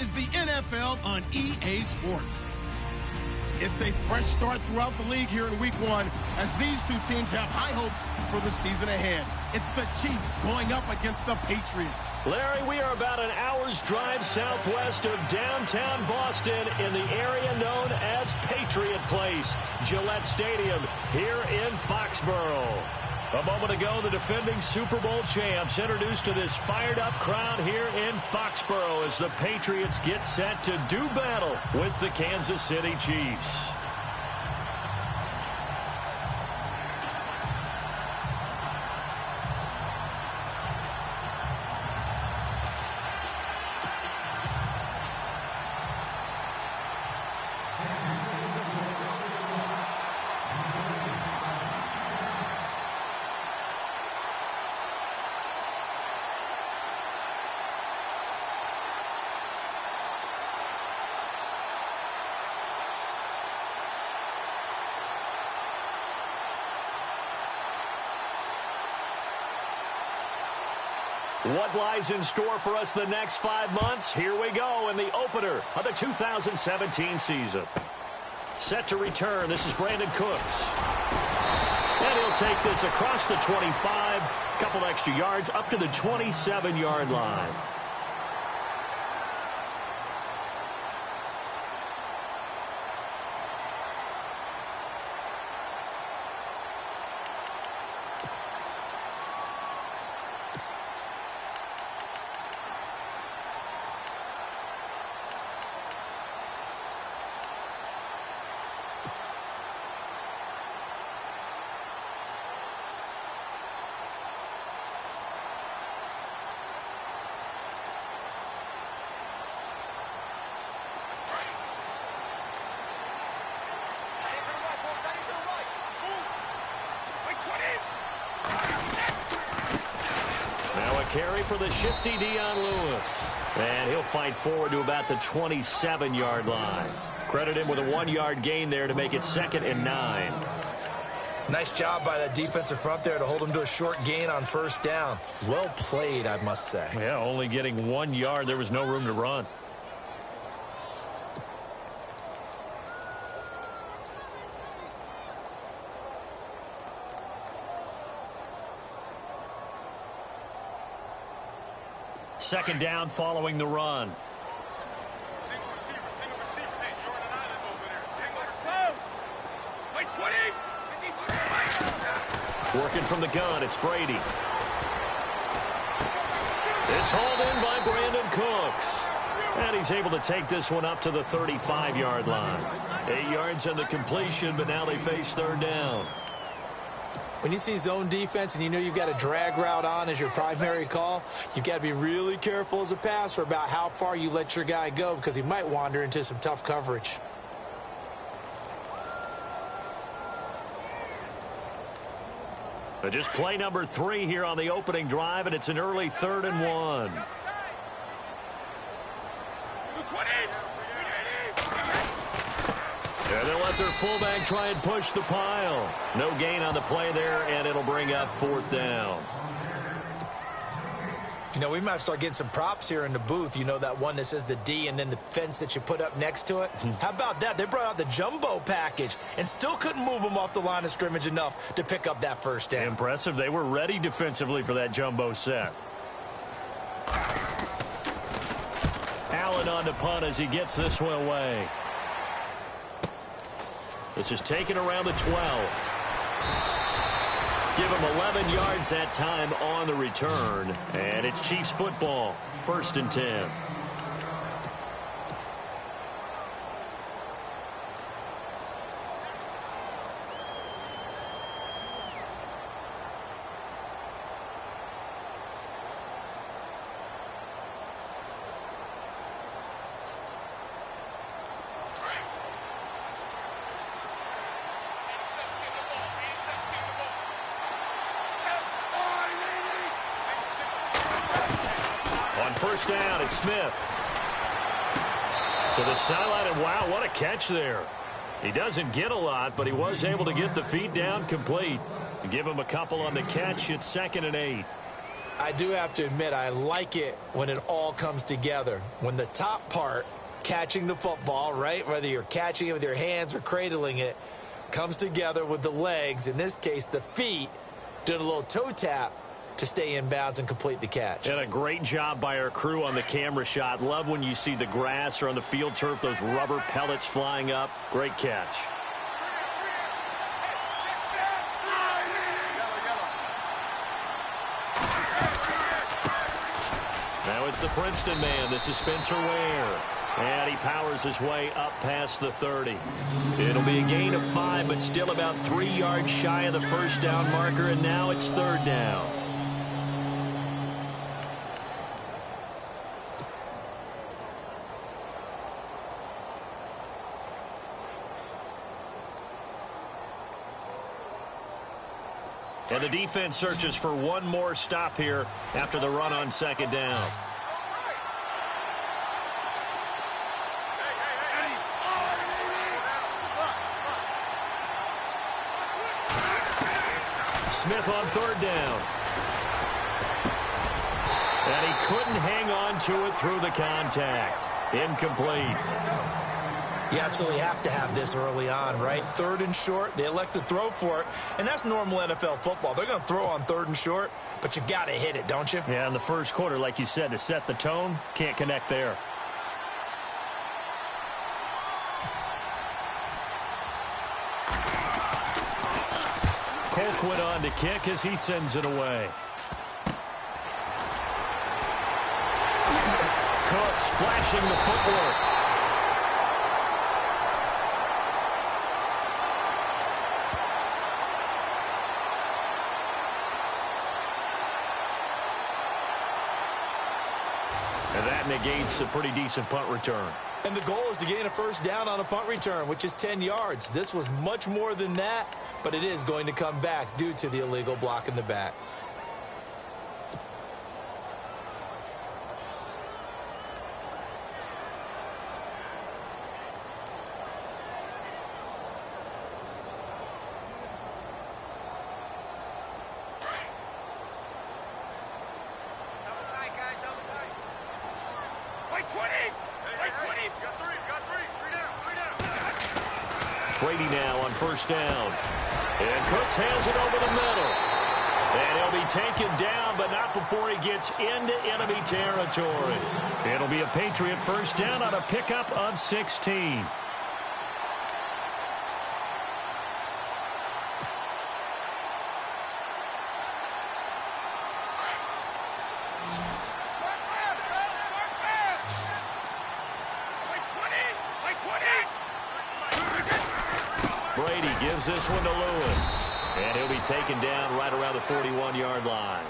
is the NFL on EA Sports. It's a fresh start throughout the league here in Week 1 as these two teams have high hopes for the season ahead. It's the Chiefs going up against the Patriots. Larry, we are about an hour's drive southwest of downtown Boston in the area known as Patriot Place, Gillette Stadium here in Foxborough. A moment ago, the defending Super Bowl champs introduced to this fired-up crowd here in Foxborough as the Patriots get set to do battle with the Kansas City Chiefs. What lies in store for us the next 5 months? Here we go in the opener of the 2017 season. Set to return, this is Brandon Cooks. And he'll take this across the 25, couple extra yards up to the 27-yard line. Carry for the shifty Dion Lewis. And he'll fight forward to about the 27-yard line. Credit him with a 1-yard gain there to make it 2nd and 9. Nice job by that defensive front there to hold him to a short gain on first down. Well played, I must say. Yeah, only getting 1 yard. There was no room to run. Second down following the run. Single receiver. Hey, you're on an island over there. Single receiver. Wait, 20. Working from the gun, it's Brady. It's hauled in by Brandon Cooks. And he's able to take this one up to the 35-yard line. 8 yards on the completion, but now they face 3rd down. When you see zone defense and you know you've got a drag route on as your primary call, you've got to be really careful as a passer about how far you let your guy go because he might wander into some tough coverage. Just play number 3 here on the opening drive, and it's an early 3rd and 1. And they'll let their fullback try and push the pile. No gain on the play there, and it'll bring up 4th down. You know, we might start getting some props here in the booth. You know, that one that says the D and then the fence that you put up next to it? How about that? They brought out the jumbo package and still couldn't move them off the line of scrimmage enough to pick up that first down. Impressive. They were ready defensively for that jumbo set. Allen on the punt as he gets this one away. This is taken around the 12. Give him 11 yards that time on the return. And it's Chiefs football. 1st and 10. First down, it's Smith. To the sideline, and wow, what a catch there. He doesn't get a lot, but he was able to get the feet down complete. Give him a couple on the catch. It's 2nd and 8. I do have to admit, I like it when it all comes together. When the top part, catching the football, right, whether you're catching it with your hands or cradling it, comes together with the legs, in this case the feet, doing a little toe tap to stay in bounds and complete the catch. And a great job by our crew on the camera shot. Love when you see the grass or on the field turf, those rubber pellets flying up. Great catch. Now it's the Princeton man. This is Spencer Ware. And he powers his way up past the 30. It'll be a gain of 5, but still about 3 yards shy of the first down marker, and now it's 3rd down. And the defense searches for one more stop here after the run on 2nd down. Smith on 3rd down. And he couldn't hang on to it through the contact. Incomplete. You absolutely have to have this early on, right? 3rd and short, they elect to throw for it, and that's normal NFL football. They're going to throw on 3rd and short, but you've got to hit it, don't you? Yeah, in the first quarter, like you said, to set the tone, can't connect there. Colquitt on to kick as he sends it away. Cooks flashing the footwork. And that negates a pretty decent punt return. And the goal is to gain a first down on a punt return, which is 10 yards. This was much more than that, but it is going to come back due to the illegal block in the back. Brady now on 1st down. And Cooks has it over the middle. And he'll be taken down, but not before he gets into enemy territory. It'll be a Patriot 1st down on a pickup of 16. Brady gives this one to Lewis. And he'll be taken down right around the 41-yard line.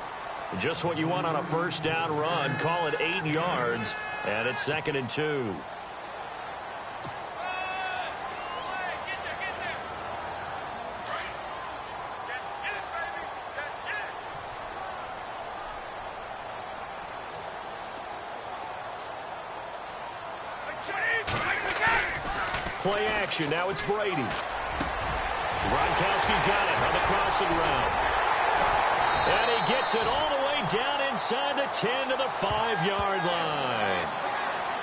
Just what you want on a 1st down run. Call it 8 yards. And it's 2nd and 2. Play action. Now it's Brady. Gronkowski got it on the crossing route. And he gets it all the way down inside the 10 to the 5-yard line.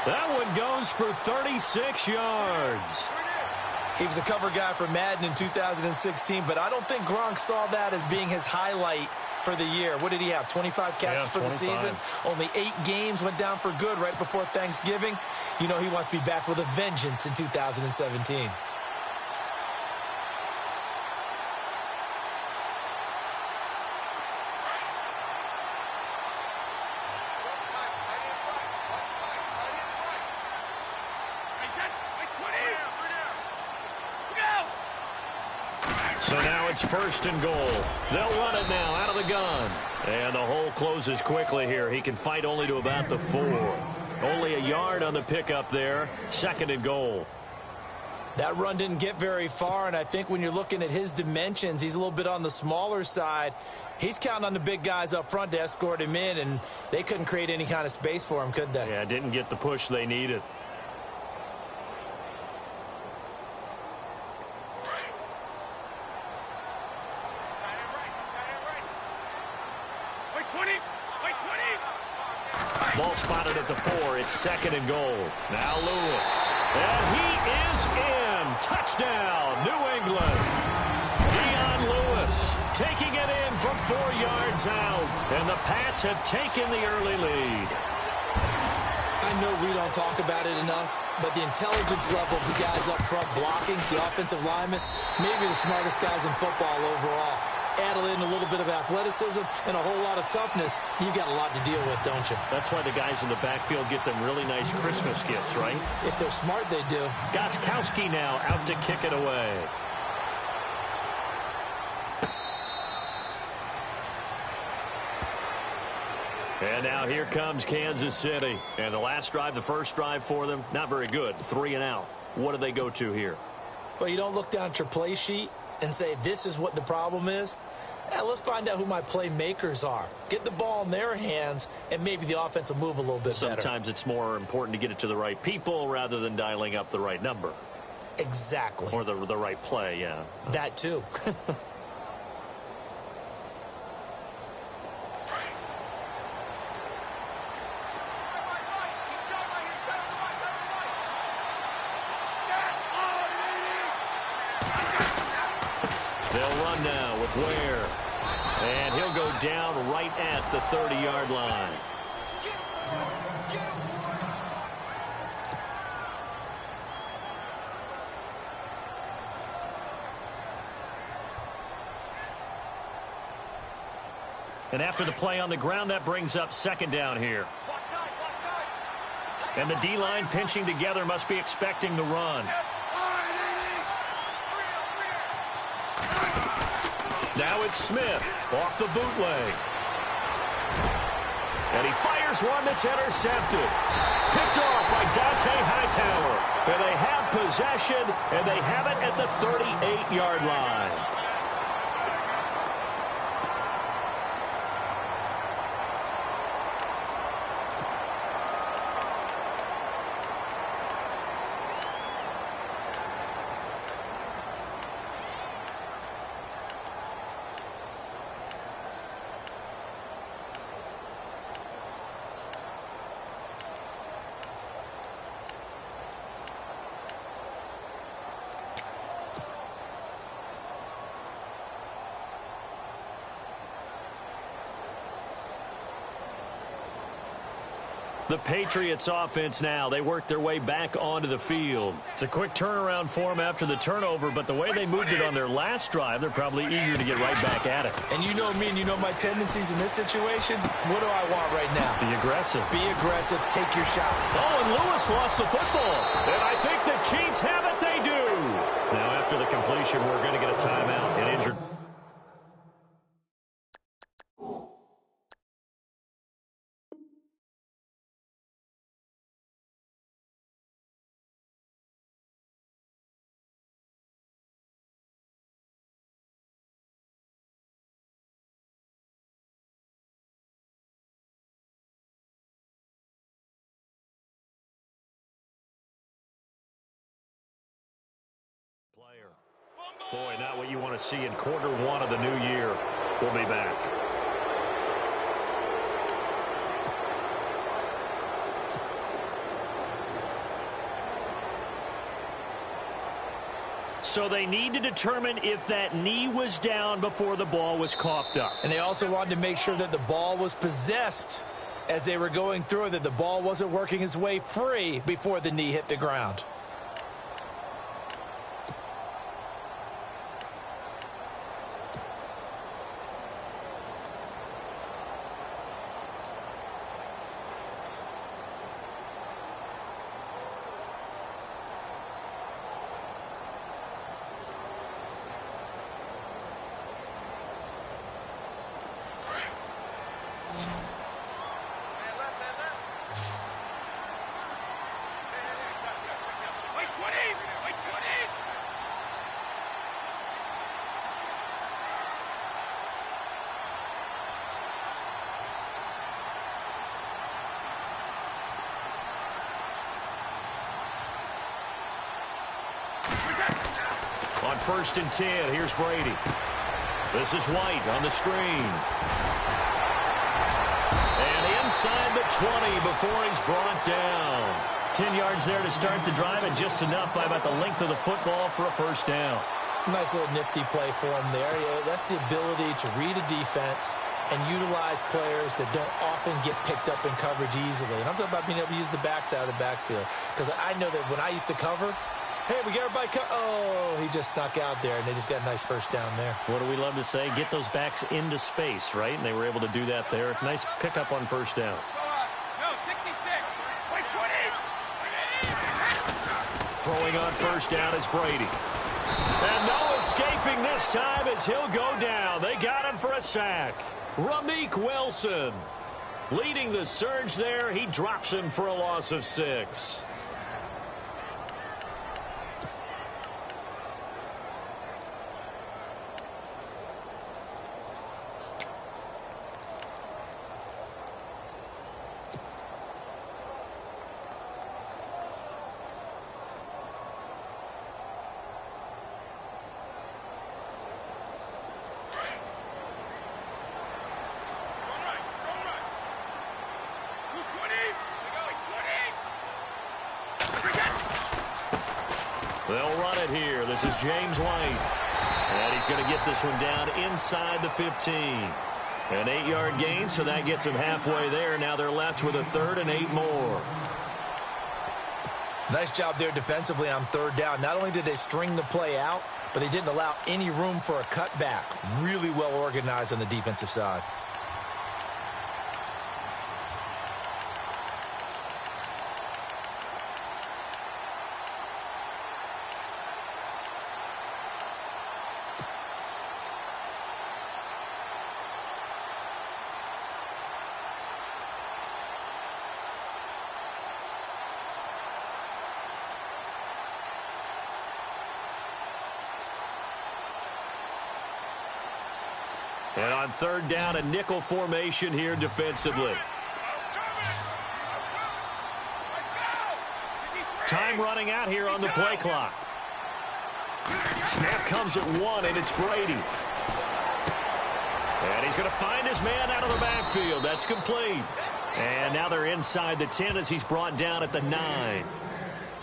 That one goes for 36 yards. He was a cover guy for Madden in 2016, but I don't think Gronk saw that as being his highlight for the year. What did he have, 25 catches for the season? Only 8 games, went down for good right before Thanksgiving. You know he wants to be back with a vengeance in 2017. So now it's 1st and goal. They'll run it now out of the gun. And the hole closes quickly here. He can fight only to about the 4. Only a yard on the pickup there. 2nd and goal. That run didn't get very far, and I think when you're looking at his dimensions, he's a little bit on the smaller side. He's counting on the big guys up front to escort him in, and they couldn't create any kind of space for him, could they? Yeah, didn't get the push they needed. the 4. It's 2nd and goal. Now Lewis. And he is in. Touchdown, New England. Lewis taking it in from 4 yards out. And the Pats have taken the early lead. I know we don't talk about it enough, but the intelligence level of the guys up front blocking, the offensive linemen, maybe the smartest guys in football overall. Add in a little bit of athleticism and a whole lot of toughness, you've got a lot to deal with, don't you? That's why the guys in the backfield get them really nice Christmas gifts, right? If they're smart, they do. Gostkowski now out to kick it away. And now here comes Kansas City. And the last drive, the first drive for them, not very good. 3 and out. What do they go to here? Well, you don't look down at your play sheet and say, this is what the problem is. Let's find out who my playmakers are. Get the ball in their hands, and maybe the offense will move a little bit better. Sometimes it's more important to get it to the right people rather than dialing up the right number. Exactly. Or the right play, yeah. That too. They'll run now with Ware. And he'll go down right at the 30-yard line. And after the play on the ground, that brings up 2nd down here. And the D-line pinching together must be expecting the run. Now it's Smith off the bootleg. And he fires one that's intercepted. Picked off by Dante Hightower. And they have possession, and they have it at the 38-yard line. The Patriots offense now, they work their way back onto the field. It's a quick turnaround for them after the turnover, but the way they moved it on their last drive, they're probably eager to get right back at it. And you know me and you know my tendencies in this situation. What do I want right now? Be aggressive. Be aggressive. Take your shot. Oh, and Lewis lost the football. And I think the Chiefs have it. They do. Now, after the completion, we're going to get a timeout and injured. Player. Boy, not what you want to see in quarter 1 of the new year. We'll be back. So they need to determine if that knee was down before the ball was coughed up. And they also wanted to make sure that the ball was possessed as they were going through it, that the ball wasn't working its way free before the knee hit the ground. On 1st and 10, here's Brady. This is White on the screen. And inside the 20 before he's brought down. 10 yards there to start the drive, and just enough by about the length of the football for a first down. Nice little nifty play for him there. Yeah, that's the ability to read a defense and utilize players that don't often get picked up in coverage easily. And I'm talking about being able to use the backside of the backfield. Because I know that when I used to cover, hey, we got everybody oh, he just snuck out there, and they just got a nice first down there. What do we love to say? Get those backs into space, right? And they were able to do that there. Nice pickup on first down. No, 66. Wait, 20. Throwing on first down is Brady. And no escaping this time as he'll go down. They got him for a sack. Ramik Wilson leading the surge there. He drops him for a loss of 6. They'll run it here. This is James White. And he's going to get this one down inside the 15. An 8-yard gain, so that gets him halfway there. Now they're left with a 3rd and 8 more. Nice job there defensively on 3rd down. Not only did they string the play out, but they didn't allow any room for a cutback. Really well organized on the defensive side. And on 3rd down, a nickel formation here defensively. Time running out here on the play clock. Snap comes at 1, and it's Brady. And he's going to find his man out of the backfield. That's complete. And now they're inside the 10 as he's brought down at the 9.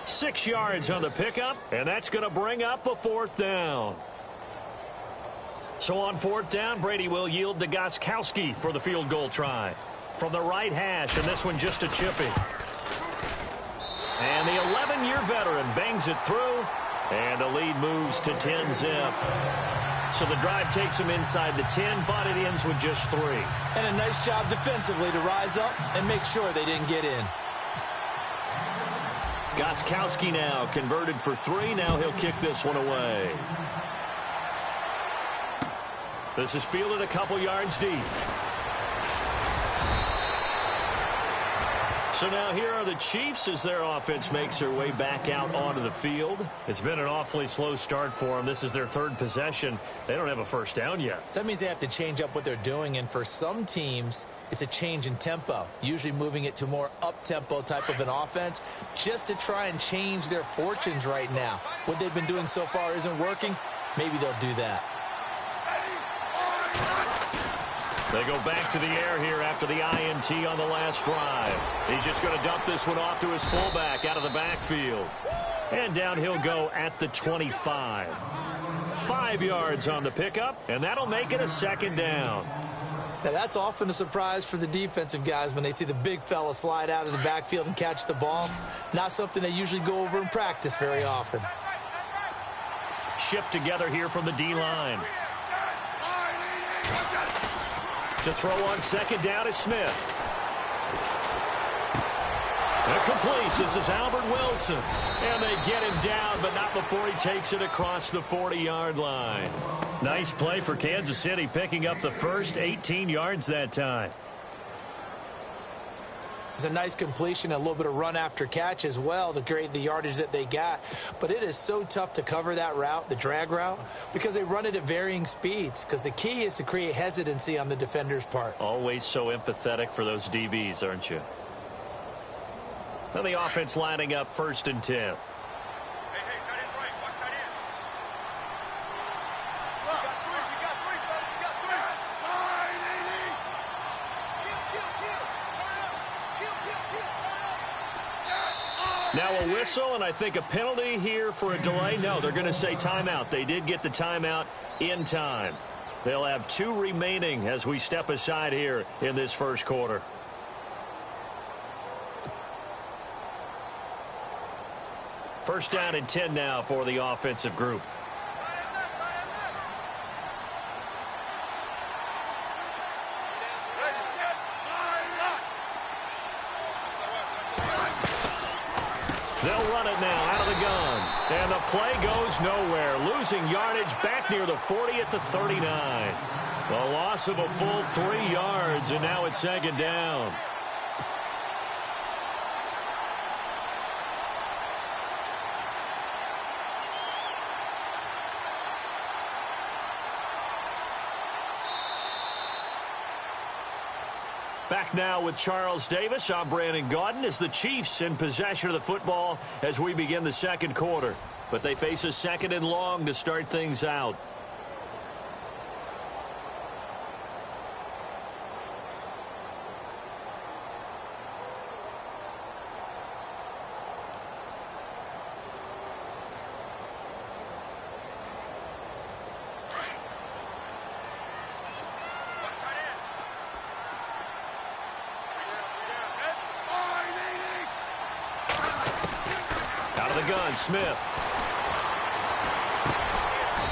6 yards on the pickup, and that's going to bring up a 4th down. So on 4th down, Brady will yield to Gostkowski for the field goal try. From the right hash, and this one just a chipping. And the 11-year veteran bangs it through, and the lead moves to 10-zip. So the drive takes him inside the 10, but it ends with just 3. And a nice job defensively to rise up and make sure they didn't get in. Gostkowski now converted for 3. Now he'll kick this one away. This is fielded a couple yards deep. So now here are the Chiefs as their offense makes their way back out onto the field. It's been an awfully slow start for them. This is their 3rd possession. They don't have a first down yet. So that means they have to change up what they're doing, and for some teams, it's a change in tempo, usually moving it to more up-tempo type of an offense just to try and change their fortunes right now. What they've been doing so far isn't working. Maybe they'll do that. They go back to the air here after the INT on the last drive. He's just going to dump this one off to his fullback out of the backfield. And down he'll go at the 25. 5 yards on the pickup, and that'll make it a 2nd down. Now, that's often a surprise for the defensive guys when they see the big fella slide out of the backfield and catch the ball. Not something they usually go over in practice very often. Shift together here from the D-line. To throw on 2nd down is Smith. And complete. This is Albert Wilson. And they get him down, but not before he takes it across the 40-yard line. Nice play for Kansas City, picking up the first 18 yards that time. It's a nice completion, a little bit of run after catch as well to create the yardage that they got. But it is so tough to cover that route, the drag route, because they run it at varying speeds. Because the key is to create hesitancy on the defender's part. Always so empathetic for those DBs, aren't you? Now the offense lining up 1st and 10. Hey, tight end's right. Watch tight end. You got 3, buddy. You got 3. Kill. Turn it up. Now a whistle, and I think a penalty here for a delay. No, they're going to say timeout. They did get the timeout in time. They'll have 2 remaining as we step aside here in this first quarter. First down and 10 now for the offensive group. They'll run it now out of the gun. And the play goes nowhere. Losing yardage back near the 40 at the 39. A loss of a full 3 yards, and now it's second down. Back now with Charles Davis. I'm Brandon Gaudin as the Chiefs in possession of the football as we begin the second quarter. But they face a second and long to start things out. Smith.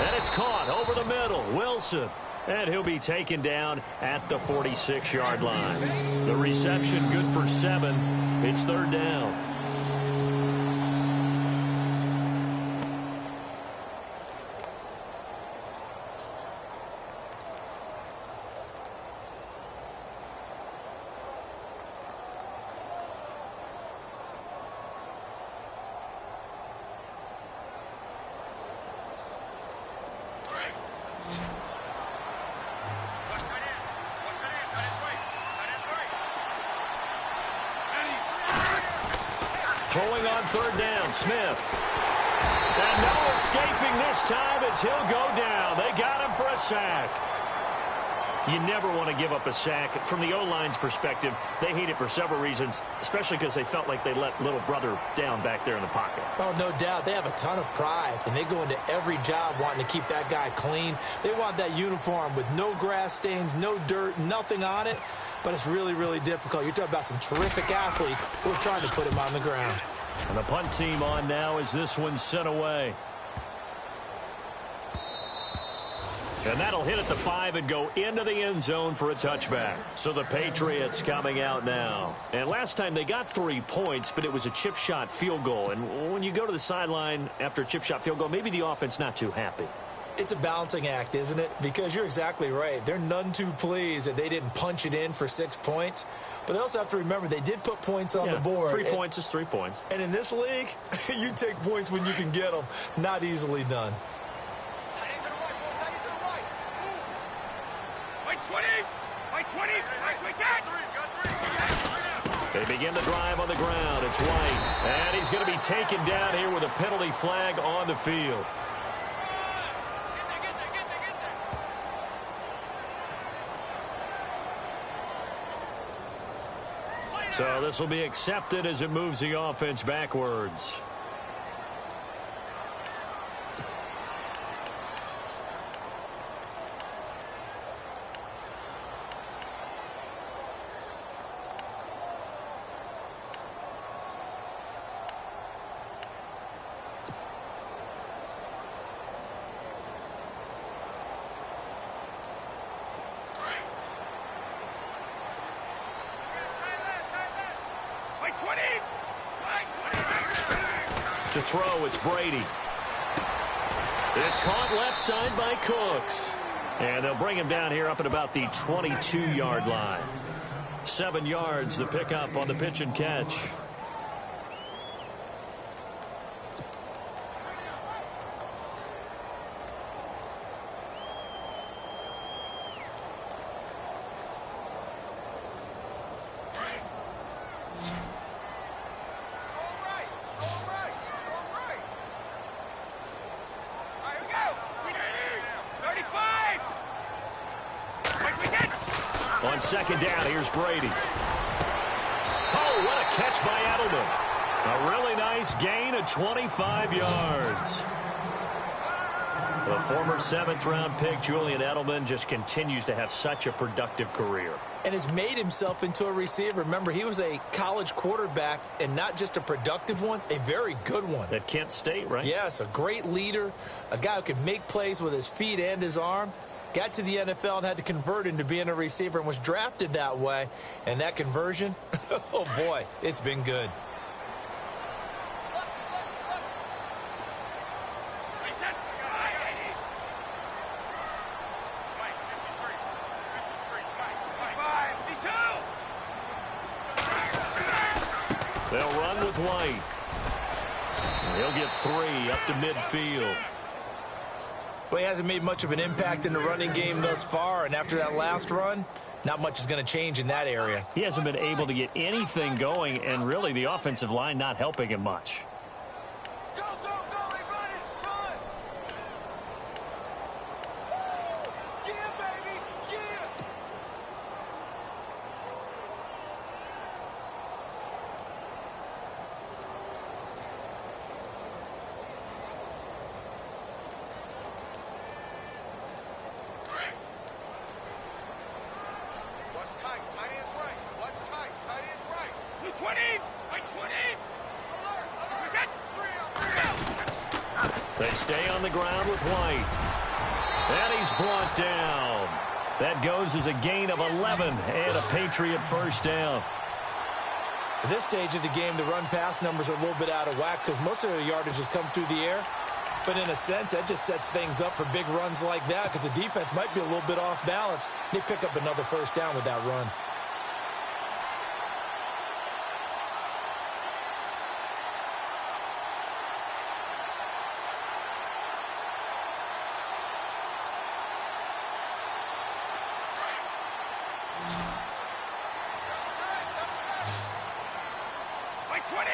And it's caught over the middle. Wilson. And he'll be taken down at the 46-yard line. The reception good for 7. It's third down. Throwing on third down, Smith. And no escaping this time as he'll go down. They got him for a sack. You never want to give up a sack. From the O-line's perspective, they hate it for several reasons, especially because they felt like they let little brother down back there in the pocket. Oh, no doubt. They have a ton of pride, and they go into every job wanting to keep that guy clean. They want that uniform with no grass stains, no dirt, nothing on it. But it's really, really difficult. You're talking about some terrific athletes who are trying to put him on the ground. And the punt team on now as this one's sent away. And that'll hit at the 5 and go into the end zone for a touchback. So the Patriots coming out now. And last time they got 3 points, but it was a chip shot field goal. And when you go to the sideline after a chip shot field goal, maybe the offense not too happy. It's a balancing act, isn't it? Because you're exactly right. They're none too pleased that they didn't punch it in for 6 points. But they also have to remember they did put points on the board. 3 points is 3 points. And in this league, you take points when you can get them. Not easily done. They begin the drive on the ground. It's White. And he's going to be taken down here with a penalty flag on the field. So this will be accepted as it moves the offense backwards. To throw, it's Brady. It's caught left side by Cooks. And they'll bring him down here up at about the 22-yard line. 7 yards, the pickup on the pitch and catch. On second down, here's Brady. Oh, what a catch by Edelman. A really nice gain of 25 yards. The former 7th-round pick, Julian Edelman, just continues to have such a productive career. And has made himself into a receiver. Remember, he was a college quarterback, and not just a productive one, a very good one. At Kent State, right? Yes, a great leader, a guy who could make plays with his feet and his arm. Got to the NFL and had to convert into being a receiver and was drafted that way. And that conversion, oh boy, it's been good. They'll run with White. He'll get 3 up to midfield. Well, he hasn't made much of an impact in the running game thus far, and after that last run, not much is going to change in that area. He hasn't been able to get anything going, and really the offensive line not helping him much. Go, go, go, hey, run it, run! Yeah, baby, yeah! What's tight? Tight is right. What's tight? Tight is right. 20! Right 20! Alert! Alert! They stay on the ground with White. And he's brought down. That goes as a gain of 11 and a Patriot first down. At this stage of the game, the run-pass numbers are a little bit out of whack because most of the yardage has come through the air. But in a sense, that just sets things up for big runs like that because the defense might be a little bit off balance. They pick up another first down with that run. Right 20!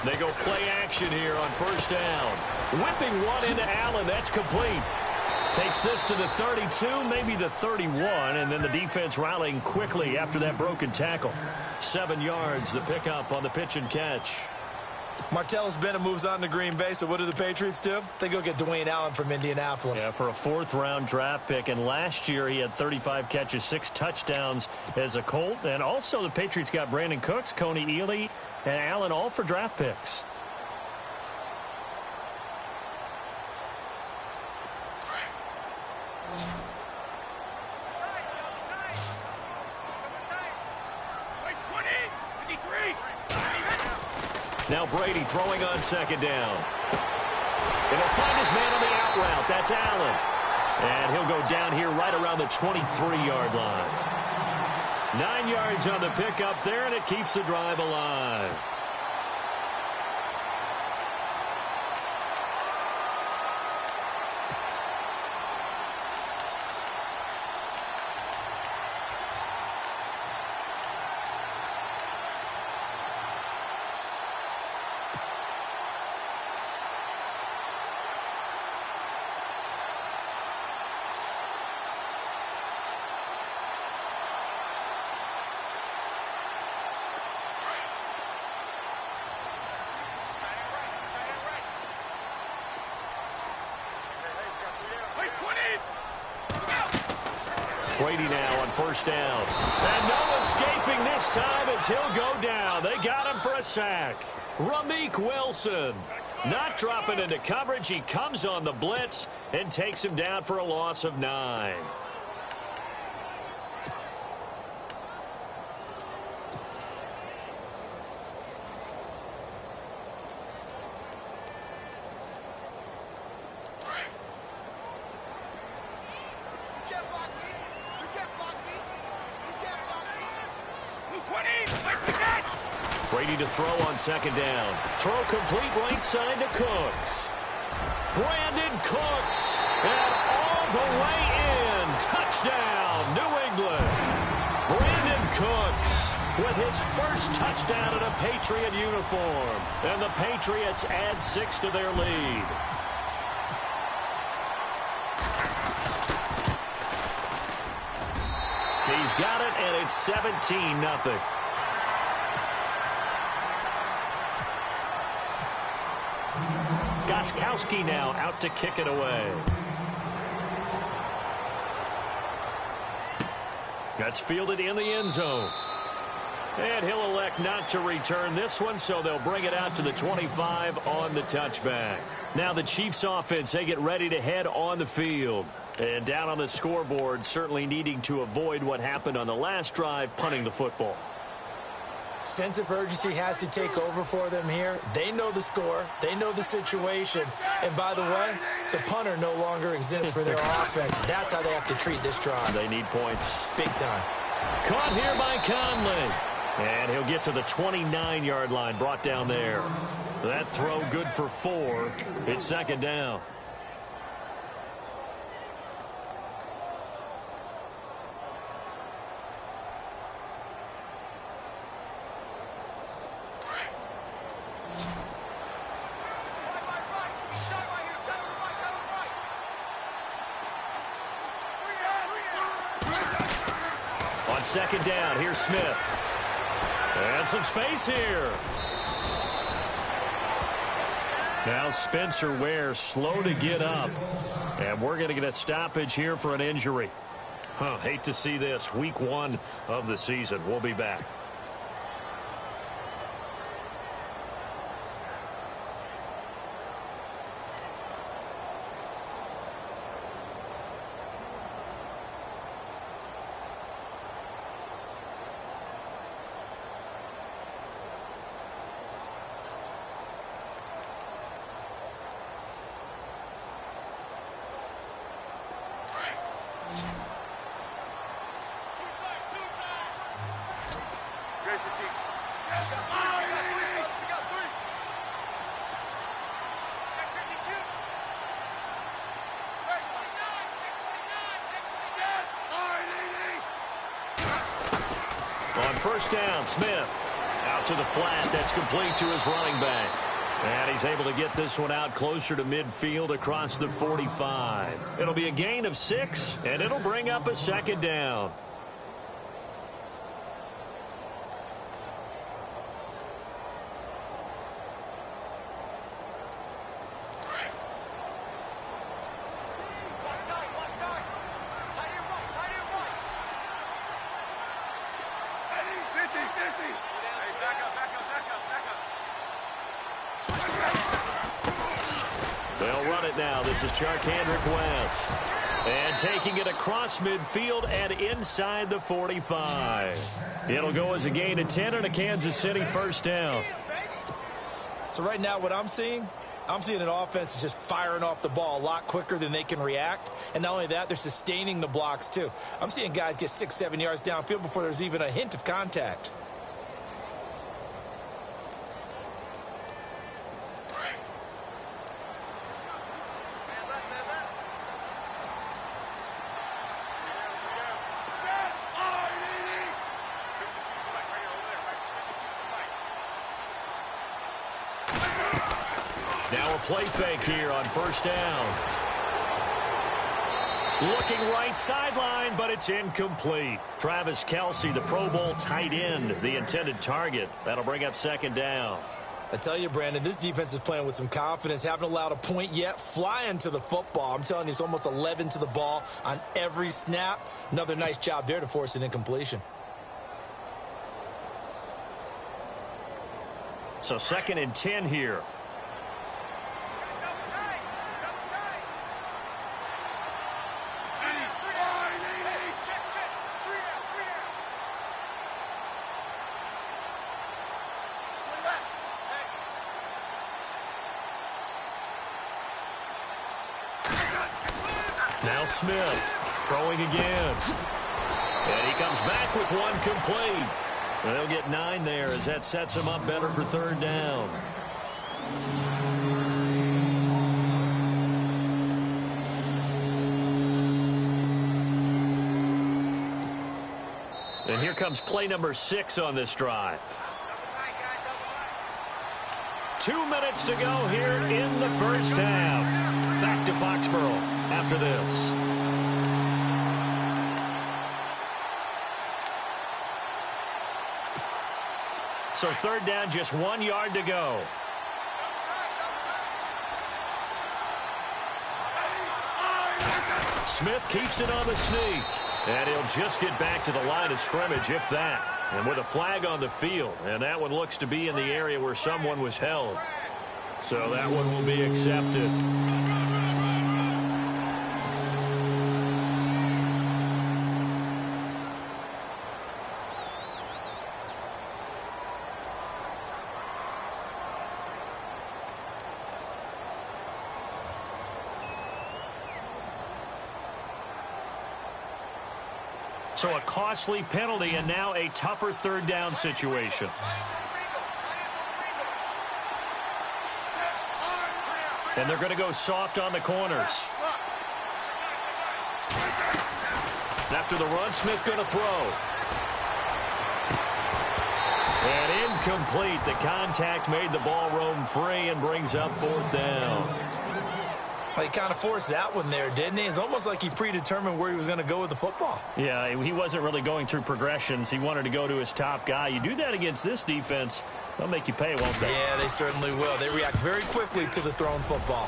They go play action here on first down. Whipping one into Allen. That's complete. Takes this to the 32, maybe the 31, and then the defense rallying quickly after that broken tackle. 7 yards, the pickup on the pitch and catch. Martellus Bennett moves on to Green Bay, so what do the Patriots do? They go get Dwayne Allen from Indianapolis. Yeah, for a 4th-round draft pick, and last year he had 35 catches, 6 touchdowns as a Colt. And also the Patriots got Brandon Cooks, Coney Ealy, and Allen all for draft picks. Now Brady throwing on second down. And he'll find his man on the out route. That's Allen. And he'll go down here right around the 23-yard line. 9 yards on the pickup there, and it keeps the drive alive. Brady now on first down. And no escaping this time as he'll go down. They got him for a sack. Ramik Wilson not dropping into coverage. He comes on the blitz and takes him down for a loss of 9. Brady to throw on second down. Throw complete right side to Cooks. Brandon Cooks. And all the way in. Touchdown, New England. Brandon Cooks with his first touchdown in a Patriot uniform. And the Patriots add 6 to their lead. He's got it, and it's 17-0. Gostkowski now out to kick it away. That's fielded in the end zone. And he'll elect not to return this one, so they'll bring it out to the 25 on the touchback. Now the Chiefs offense, they get ready to head on the field. And down on the scoreboard, certainly needing to avoid what happened on the last drive, punting the football. Sense of urgency has to take over for them here. They know the score. They know the situation. And by the way, the punter no longer exists for their offense. That's how they have to treat this drive. They need points. Big time. Caught here by Conley. And he'll get to the 29-yard line, brought down there. That throw good for 4. It's second down. On second down, here's Smith. And some space here. Now Spencer Ware slow to get up. And we're going to get a stoppage here for an injury. Hate to see this. Week 1 of the season. We'll be back. On first down, Smith out to the flat. That's complete to his running back. And he's able to get this one out closer to midfield across the 45. It'll be a gain of 6, and it'll bring up a second down. They'll run it now. This is Charkandrick West. And taking it across midfield and inside the 45. It'll go as a gain of 10 and a Kansas City first down. So right now what I'm seeing an offense that's just firing off the ball a lot quicker than they can react. And not only that, they're sustaining the blocks too. I'm seeing guys get 6-7 yards downfield before there's even a hint of contact. Now a play fake here on first down. Looking right sideline, but it's incomplete. Travis Kelce, the Pro Bowl tight end, the intended target. That'll bring up second down. I tell you, Brandon, this defense is playing with some confidence. Haven't allowed a point yet. Flying to the football. I'm telling you, it's almost 11 to the ball on every snap. Another nice job there to force an incompletion. So second and 10 here. Now Smith throwing again. And he comes back with one complete. They'll get 9 there as that sets him up better for third down. And here comes play number 6 on this drive. 2 minutes to go here in the first half. Back to Foxborough after this. So third down, just 1 yard to go. Smith keeps it on the sneak. And he'll just get back to the line of scrimmage, if that. And with a flag on the field. And that one looks to be in the area where someone was held. So that one will be accepted. So a costly penalty and now a tougher third down situation. And they're going to go soft on the corners. After the run, Smith going to throw. And incomplete. The contact made the ball roam free and brings up fourth down. Well, he kind of forced that one there, didn't he? It's almost like he predetermined where he was going to go with the football. Yeah, he wasn't really going through progressions. He wanted to go to his top guy. You do that against this defense, they'll make you pay, won't they? Yeah, they certainly will. They react very quickly to the thrown football.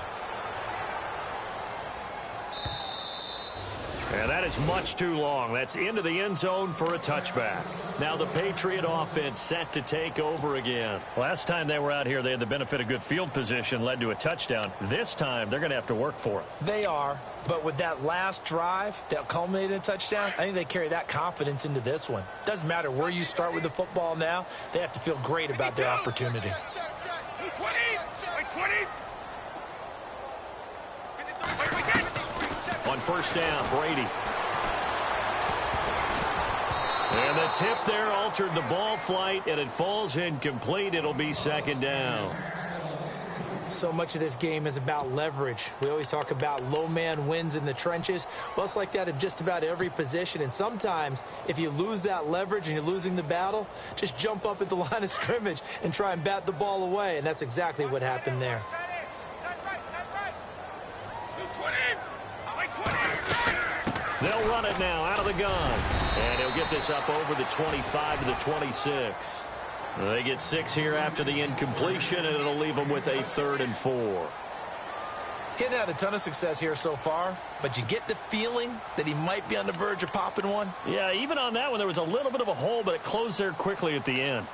And that is much too long. That's into the end zone for a touchback. Now the Patriot offense set to take over again. Last time they were out here, they had the benefit of good field position, led to a touchdown. This time, they're going to have to work for it. They are, but with that last drive that culminated in a touchdown, I think they carry that confidence into this one. Doesn't matter where you start with the football now, they have to feel great about their opportunity. 20. On first down, Brady. And the tip there altered the ball flight, and it falls incomplete. It'll be second down. So much of this game is about leverage. We always talk about low man wins in the trenches. Well, it's like that in just about every position. And sometimes, if you lose that leverage and you're losing the battle, just jump up at the line of scrimmage and try and bat the ball away. And that's exactly what happened there. They'll run it now out of the gun. And he'll get this up over the 25 to the 26. They get 6 here after the incompletion, and it'll leave them with a 3rd and 4. He hadn't had a ton of success here so far, but you get the feeling that he might be on the verge of popping one. Yeah, even on that one, there was a little bit of a hole, but it closed there quickly at the end.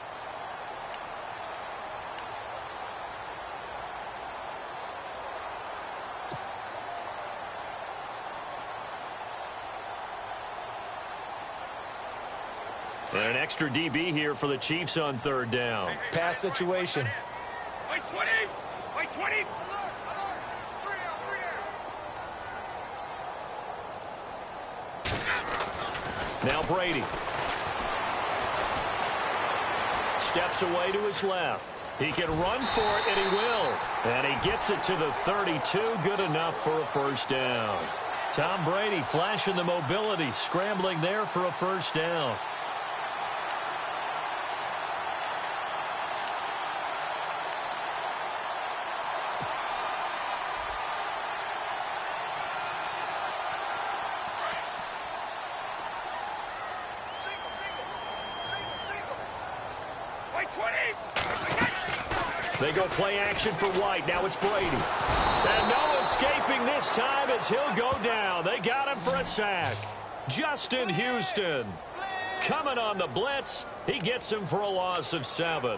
And an extra DB here for the Chiefs on third down. Pass situation. Wait 20. Now Brady. Steps away to his left. He can run for it, and he will. And he gets it to the 32. Good enough for a first down. Tom Brady flashing the mobility, scrambling there for a first down. They go play action for White. Now it's Brady. And no escaping this time as he'll go down. They got him for a sack. Justin Houston coming on the blitz. He gets him for a loss of 7.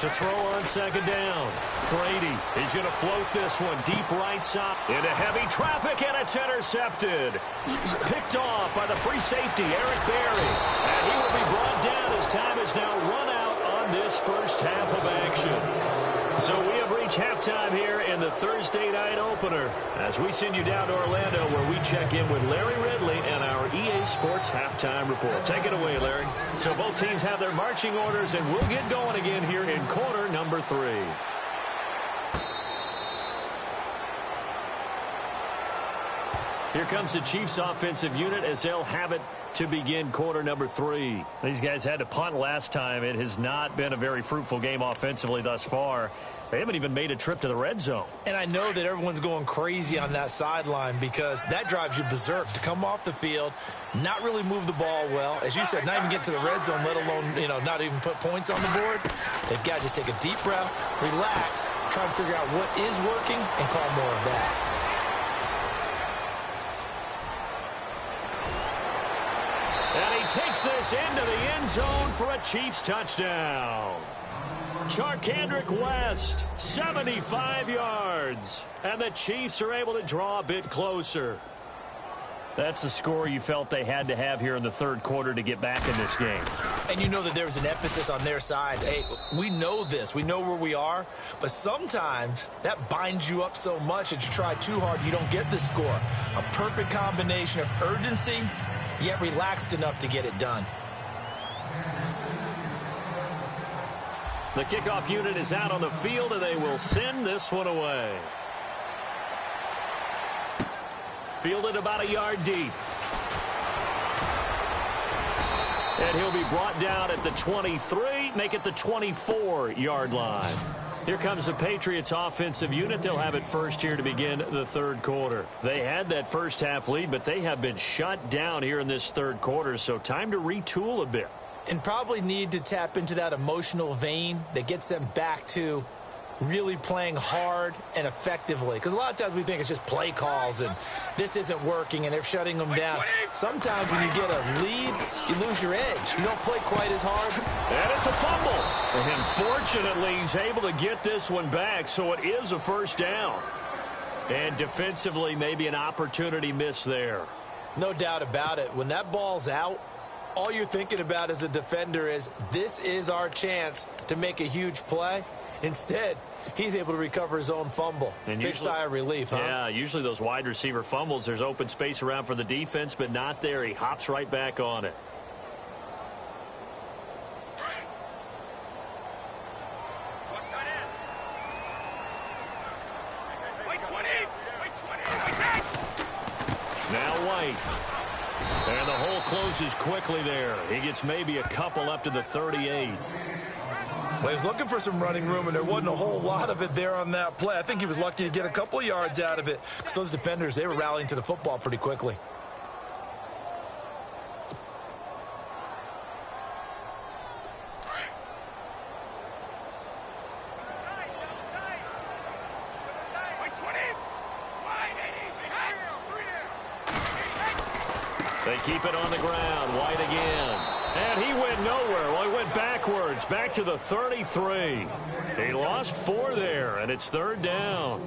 To throw on second down. Brady, he's going to float this one deep right side. Into heavy traffic, and it's intercepted. Picked off by the free safety, Eric Berry. And he will be brought down as time is now run out on this first half of action. So we have reached halftime here in the Thursday night opener as we send you down to Orlando where we check in with Larry Ridley and our EA Sports halftime report. Take it away, Larry. So both teams have their marching orders, and we'll get going again here in quarter number 3. Here comes the Chiefs offensive unit as they'll have it to begin quarter number 3. These guys had to punt last time. It has not been a very fruitful game offensively thus far. They haven't even made a trip to the red zone. And I know that everyone's going crazy on that sideline because that drives you berserk to come off the field, not really move the ball well. As you said, not even get to the red zone, let alone, not even put points on the board. They've got to just take a deep breath, relax, try and figure out what is working, and call more of that. And he takes this into the end zone for a Chiefs touchdown. Charkandrick West, 75 yards. And the Chiefs are able to draw a bit closer. That's the score you felt they had to have here in the third quarter to get back in this game. And you know that there was an emphasis on their side. Hey, we know this. We know where we are. But sometimes that binds you up so much that you try too hard, you don't get the score. A perfect combination of urgency, yet relaxed enough to get it done. The kickoff unit is out on the field, and they will send this one away. Fielded about a yard deep. And he'll be brought down at the 23, make it the 24-yard line. Here comes the Patriots offensive unit. They'll have it first here to begin the third quarter. They had that first half lead, but they have been shut down here in this third quarter, so time to retool a bit. And probably need to tap into that emotional vein that gets them back to really playing hard and effectively. Because a lot of times we think it's just play calls and this isn't working and they're shutting them down. Sometimes when you get a lead, you lose your edge. You don't play quite as hard. And it's a fumble. And fortunately, he's able to get this one back, so it is a first down. And defensively, maybe an opportunity miss there. No doubt about it. When that ball's out, all you're thinking about as a defender is, this is our chance to make a huge play. Instead, he's able to recover his own fumble. And big sigh of relief, huh? Yeah, usually those wide receiver fumbles, there's open space around for the defense, but not there. He hops right back on it. Now White. And the hole closes quickly there. He gets maybe a couple up to the 38. Well, he was looking for some running room, and there wasn't a whole lot of it there on that play. I think he was lucky to get a couple of yards out of it. Because those defenders, they were rallying to the football pretty quickly. They keep it on the ground. White again. And he went nowhere. Well, he went backwards, back to the 33. He lost 4 there, and it's third down.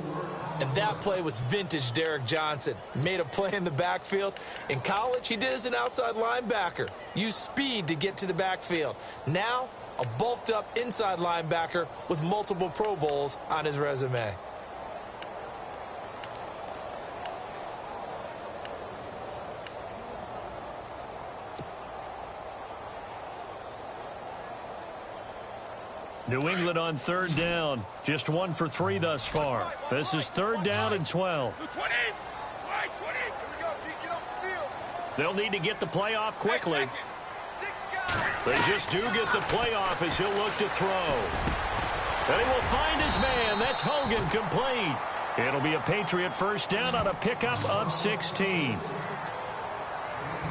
And that play was vintage Derek Johnson. Made a play in the backfield. In college, he did as an outside linebacker. Used speed to get to the backfield. Now, a bulked-up inside linebacker with multiple Pro Bowls on his resume. New England on third down. Just 1 for 3 thus far. This is third down and 12. They'll need to get the play off quickly. They just do get the play off as he'll look to throw. And he will find his man. That's Hogan complete. It'll be a Patriot first down on a pickup of 16.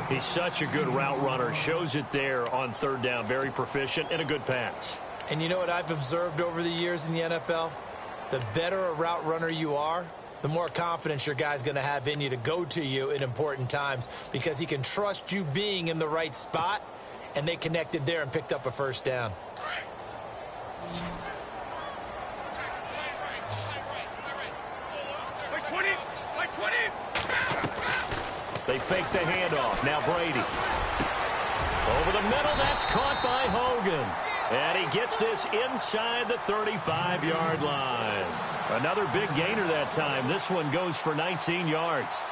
He's such a good route runner. Shows it there on third down. Very proficient and a good pass. And you know what I've observed over the years in the NFL? The better a route runner you are, the more confidence your guy's going to have in you to go to you in important times because he can trust you being in the right spot, and they connected there and picked up a first down. They fake the handoff. Now Brady. Over the middle, that's caught by Hogan. And he gets this inside the 35-yard line. Another big gainer that time. This one goes for 19 yards.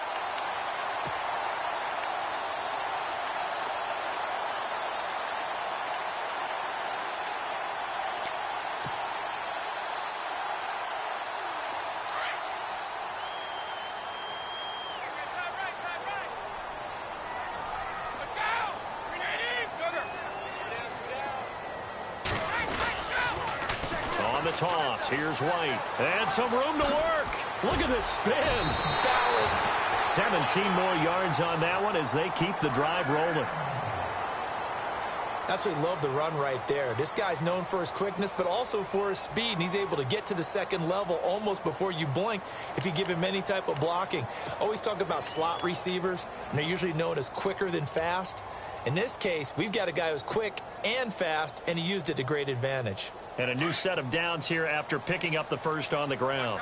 toss. Here's White. And some room to work. Look at this spin. Balance. 17 more yards on that one as they keep the drive rolling. Absolutely love the run right there. This guy's known for his quickness, but also for his speed. And he's able to get to the second level almost before you blink if you give him any type of blocking. Always talk about slot receivers, and they're usually known as quicker than fast. In this case, we've got a guy who's quick and fast, and he used it to great advantage. And a new set of downs here after picking up the first on the ground.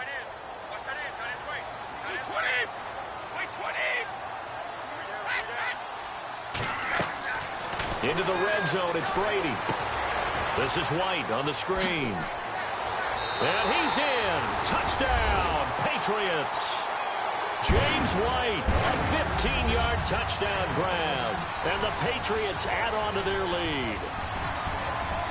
Into the red zone, it's Brady. This is White on the screen. And he's in. Touchdown, Patriots. James White, a 15-yard touchdown grab. And the Patriots add on to their lead.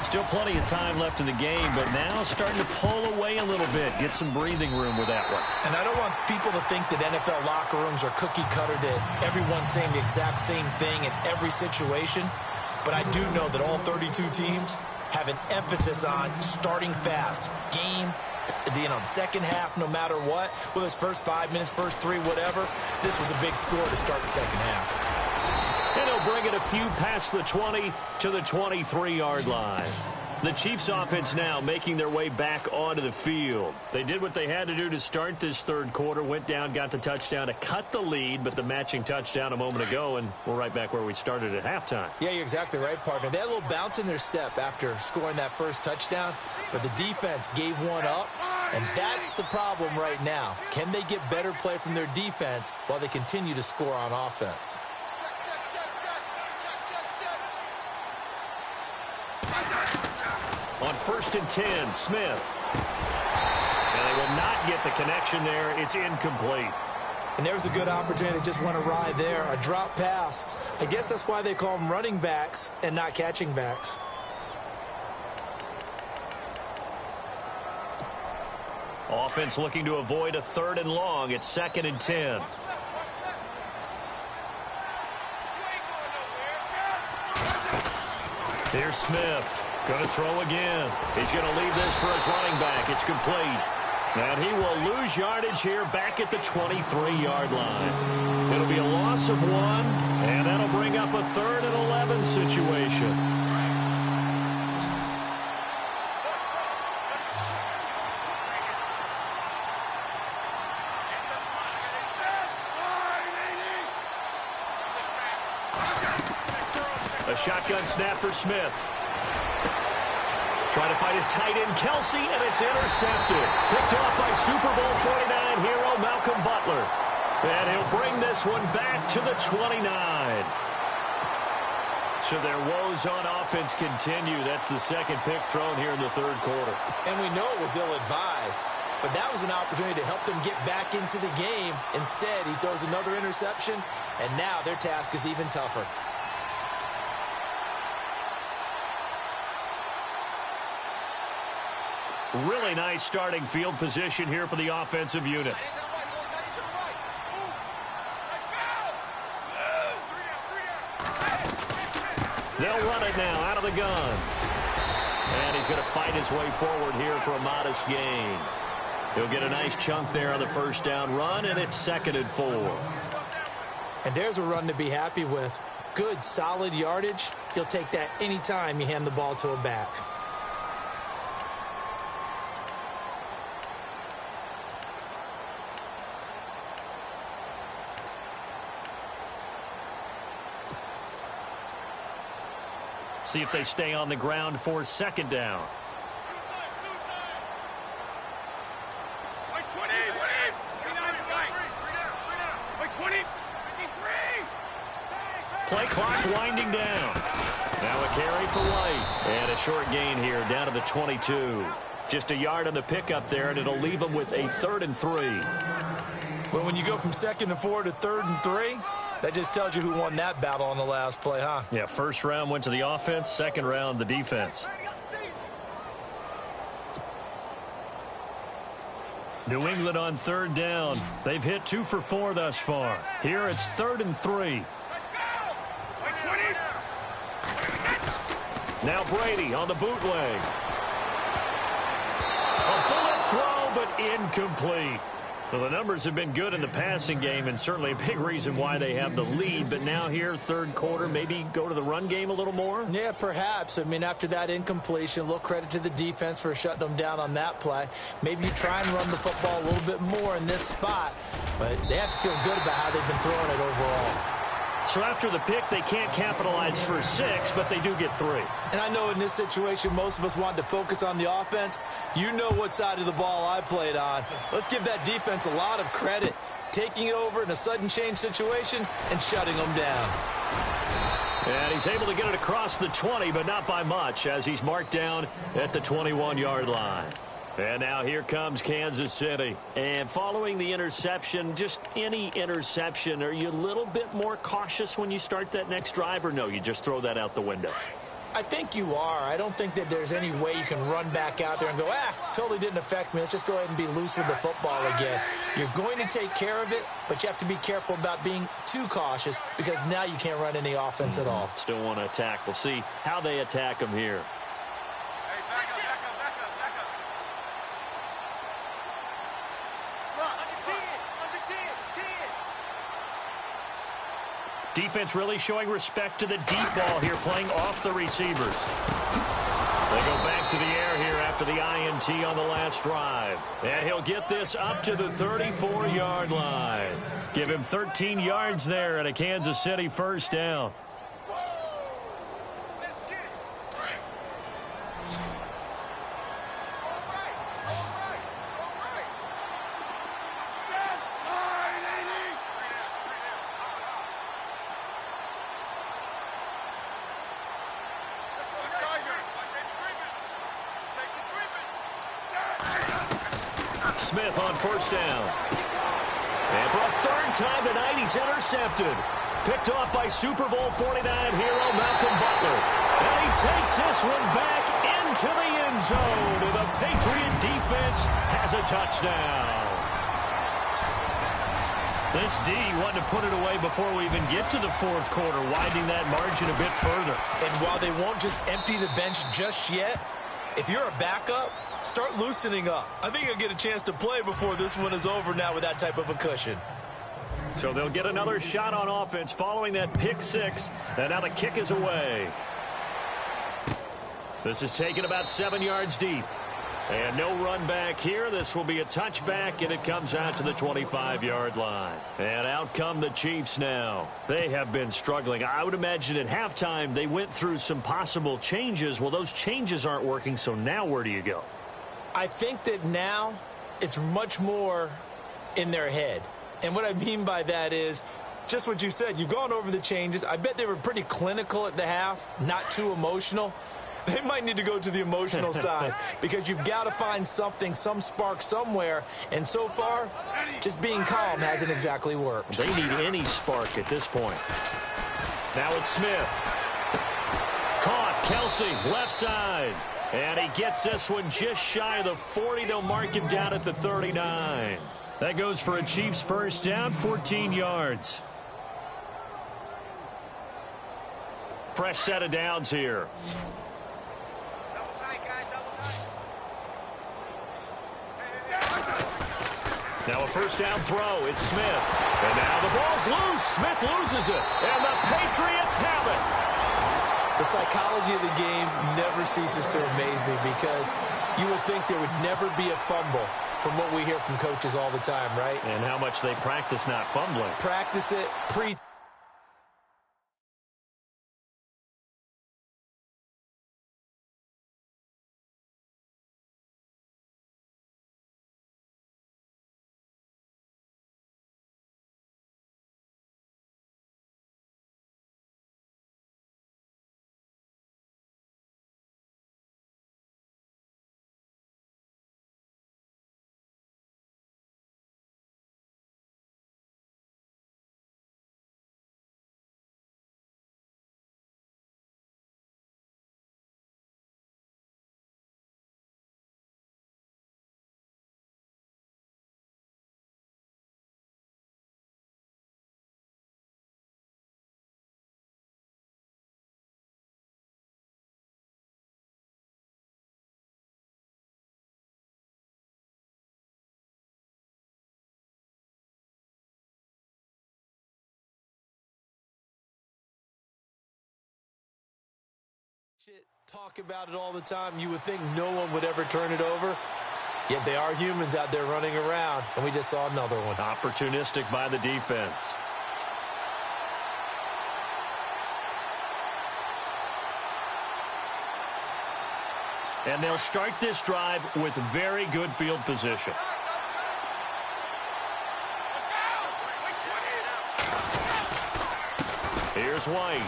Still plenty of time left in the game, but now starting to pull away a little bit. Get some breathing room with that one. And I don't want people to think that NFL locker rooms are cookie cutter, that everyone's saying the exact same thing in every situation. But I do know that all 32 teams have an emphasis on starting fast. Game, the second half, no matter what. Whether it's first 5 minutes, first 3, whatever. This was a big score to start the second half. And he'll bring it a few past the 20 to the 23-yard line. The Chiefs offense now making their way back onto the field. They did what they had to do to start this third quarter, went down, got the touchdown to cut the lead, but the matching touchdown a moment ago, and we're right back where we started at halftime. Yeah, you're exactly right, partner. They had a little bounce in their step after scoring that first touchdown, but the defense gave one up, and that's the problem right now. Can they get better play from their defense while they continue to score on offense? On 1st and 10, Smith. And they will not get the connection there. It's incomplete. And there's a good opportunity to just want to ride there. A drop pass. I guess that's why they call them running backs and not catching backs. Offense looking to avoid a 3rd and long. It's 2nd and 10. Here's Smith. Going to throw again. He's going to leave this for his running back. It's complete. And he will lose yardage here back at the 23-yard line. It'll be a loss of 1, and that'll bring up a 3rd and 11 situation. A shotgun snap for Smith. Trying to fight his tight end, Kelsey, and it's intercepted. Picked off by Super Bowl 49 hero Malcolm Butler. And he'll bring this one back to the 29. So their woes on offense continue. That's the second pick thrown here in the third quarter. And we know it was ill-advised, but that was an opportunity to help them get back into the game. Instead, he throws another interception, and now their task is even tougher. Really nice starting field position here for the offensive unit. They'll run it now out of the gun. And he's going to fight his way forward here for a modest gain. He'll get a nice chunk there on the first down run, and it's 2nd and 4. And there's a run to be happy with. Good, solid yardage. He'll take that anytime you hand the ball to a back. See if they stay on the ground for 2nd down. Play clock winding down. Now a carry for White. And a short gain here down to the 22. Just a yard on the pickup there, and it'll leave them with a 3rd and 3. Well, when you go from 2nd and 4 to 3rd and 3, that just tells you who won that battle on the last play, huh? Yeah, first round went to the offense, second round the defense. New England on 3rd down. They've hit 2 for 4 thus far. Here it's 3rd and 3. Now Brady on the bootleg. but incomplete. Well, the numbers have been good in the passing game, and certainly a big reason why they have the lead. But now here, third quarter, maybe go to the run game a little more? Yeah, perhaps. I mean, after that incompletion, a little credit to the defense for shutting them down on that play. Maybe you try and run the football a little bit more in this spot, but they have to feel good about how they've been throwing it overall. So after the pick, they can't capitalize for 6, but they do get 3. And I know in this situation, most of us wanted to focus on the offense. You know what side of the ball I played on. Let's give that defense a lot of credit, taking it over in a sudden change situation and shutting them down. And he's able to get it across the 20, but not by much, as he's marked down at the 21-yard line. And now here comes Kansas City. And following the interception, just any interception, are you a little bit more cautious when you start that next drive, or no, you just throw that out the window? I think you are. I don't think that there's any way you can run back out there and go, totally didn't affect me. Let's just go ahead and be loose with the football again. You're going to take care of it, but you have to be careful about being too cautious because now you can't run any offense at all. Still want to attack. We'll see how they attack them here. Defense really showing respect to the deep ball here, playing off the receivers. They go back to the air here after the INT on the last drive. And he'll get this up to the 34-yard line. Give him 13 yards there and a Kansas City first down. Smith on first down. And for a third time tonight, he's intercepted. Picked off by Super Bowl 49 hero Malcolm Butler. And he takes this one back into the end zone. And the Patriot defense has a touchdown. This D wanted to put it away before we even get to the fourth quarter, widening that margin a bit further. And while they won't just empty the bench just yet, if you're a backup, start loosening up. I think you'll get a chance to play before this one is over now with that type of a cushion. So they'll get another shot on offense following that pick 6. And now the kick is away. This is taken about 7 yards deep. And no run back here. This will be a touchback, and it comes out to the 25-yard line. And out come the Chiefs now. They have been struggling. I would imagine at halftime they went through some possible changes. Well, those changes aren't working, so now where do you go? I think that now it's much more in their head. And what I mean by that is just what you said. You've gone over the changes. I bet they were pretty clinical at the half, not too emotional. They might need to go to the emotional side because you've got to find something, some spark somewhere. And so far, just being calm hasn't exactly worked. They need any spark at this point. Now it's Smith. Caught. Kelsey, left side. And he gets this one just shy of the 40. They'll mark him down at the 39. That goes for a Chiefs first down, 14 yards. Fresh set of downs here. Now a first down throw. It's Smith. And now the ball's loose. Smith loses it. And the Patriots have it. The psychology of the game never ceases to amaze me because you would think there would never be a fumble from what we hear from coaches all the time, right? And how much they practice not fumbling. Practice it, Talk about it all the time. You would think no one would ever turn it over. Yet they are humans out there running around, and we just saw another one. Opportunistic by the defense. And they'll start this drive with very good field position. Here's White.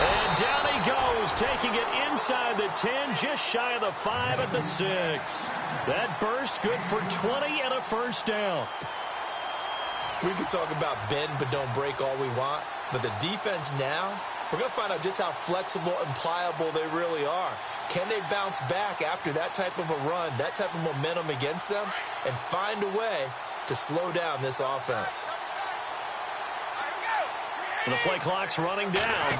And down he goes, taking it inside the 10, just shy of the 5 at the 6. That burst good for 20 and a first down. We can talk about bend but don't break all we want, but the defense now, we're going to find out just how flexible and pliable they really are. Can they bounce back after that type of a run, that type of momentum against them, and find a way to slow down this offense? And the play clock's running down.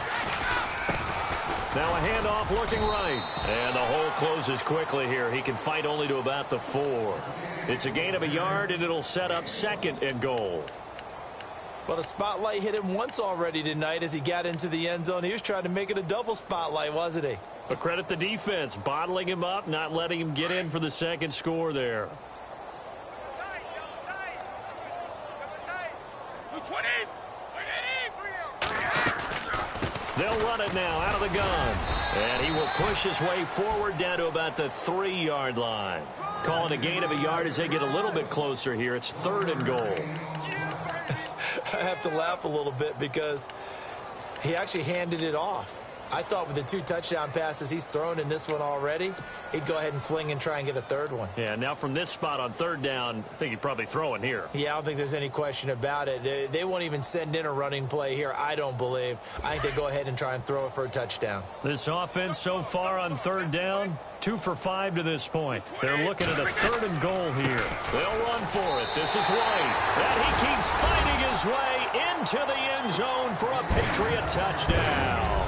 Now a handoff looking right. And the hole closes quickly here. He can fight only to about the 4. It's a gain of a yard, and it'll set up 2nd and goal. Well, the spotlight hit him once already tonight as he got into the end zone. He was trying to make it a double spotlight, wasn't he? But credit the defense, bottling him up, not letting him get in for the 2nd score there. They'll run it now out of the gun. And he will push his way forward down to about the 3-yard line. Calling a gain of a yard as they get a little bit closer here. It's 3rd and goal. I have to laugh a little bit because he actually handed it off. I thought with the 2 touchdown passes he's thrown in this one already, he'd go ahead and fling and try and get a 3rd one. Yeah, now from this spot on 3rd down, I think he'd probably throw in here. Yeah, I don't think there's any question about it. They won't even send in a running play here, I don't believe. I think they go ahead and try and throw it for a touchdown. This offense so far on 3rd down, 2 for 5 to this point. They're looking at a 3rd and goal here. They'll run for it. This is White. And he keeps fighting his way into the end zone for a Patriot touchdown.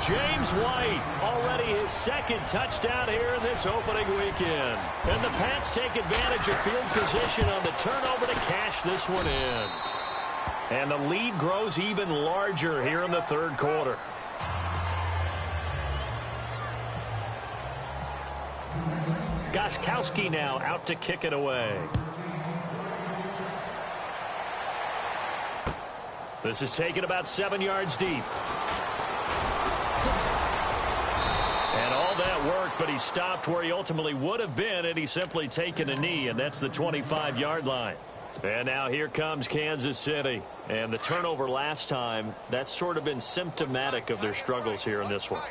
James White, already his 2nd touchdown here in this opening weekend. And the Pats take advantage of field position on the turnover to cash this one in. And the lead grows even larger here in the 3rd quarter. Gostkowski now out to kick it away. This is taken about 7 yards deep. And all that work, but he stopped where he ultimately would have been had he simply taken a knee, and that's the 25-yard line. And now here comes Kansas City. And the turnover last time, that's sort of been symptomatic of their struggles here in this one.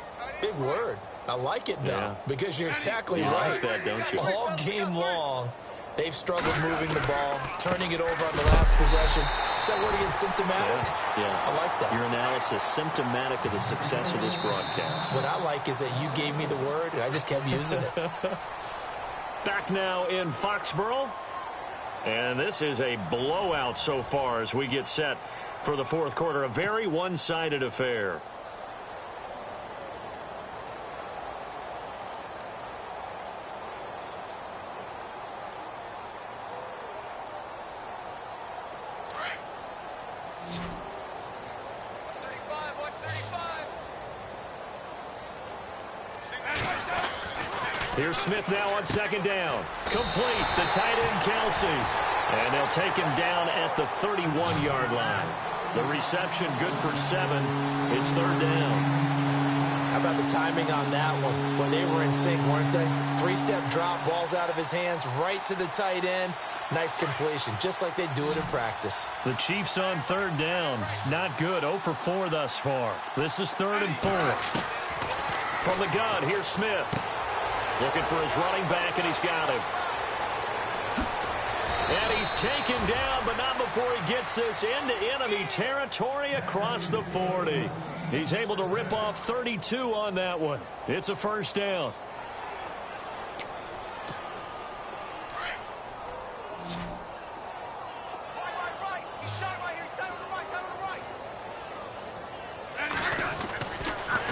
Big word. I like it, though, because you're exactly right. right. Like that, don't you? All game long, they've struggled moving the ball, turning it over on the last possession. Is that word again, symptomatic? Yeah. I like that. Your analysis, symptomatic of the success of this broadcast. What I like is that you gave me the word, and I just kept using it. Back now in Foxborough. And this is a blowout so far as we get set for the 4th quarter. A very one-sided affair. Here's Smith now on 2nd down. Complete, the tight end Kelsey. And they'll take him down at the 31-yard line. The reception good for 7. It's 3rd down. How about the timing on that one? Well, they were in sync, weren't they? 3-step drop, balls out of his hands, right to the tight end. Nice completion, just like they do it in practice. The Chiefs on 3rd down. Not good, 0 for 4 thus far. This is 3rd and 4. From the gun, here's Smith. Looking for his running back, and he's got him. And he's taken down, but not before he gets this into enemy territory across the 40. He's able to rip off 32 on that one. It's a 1st down.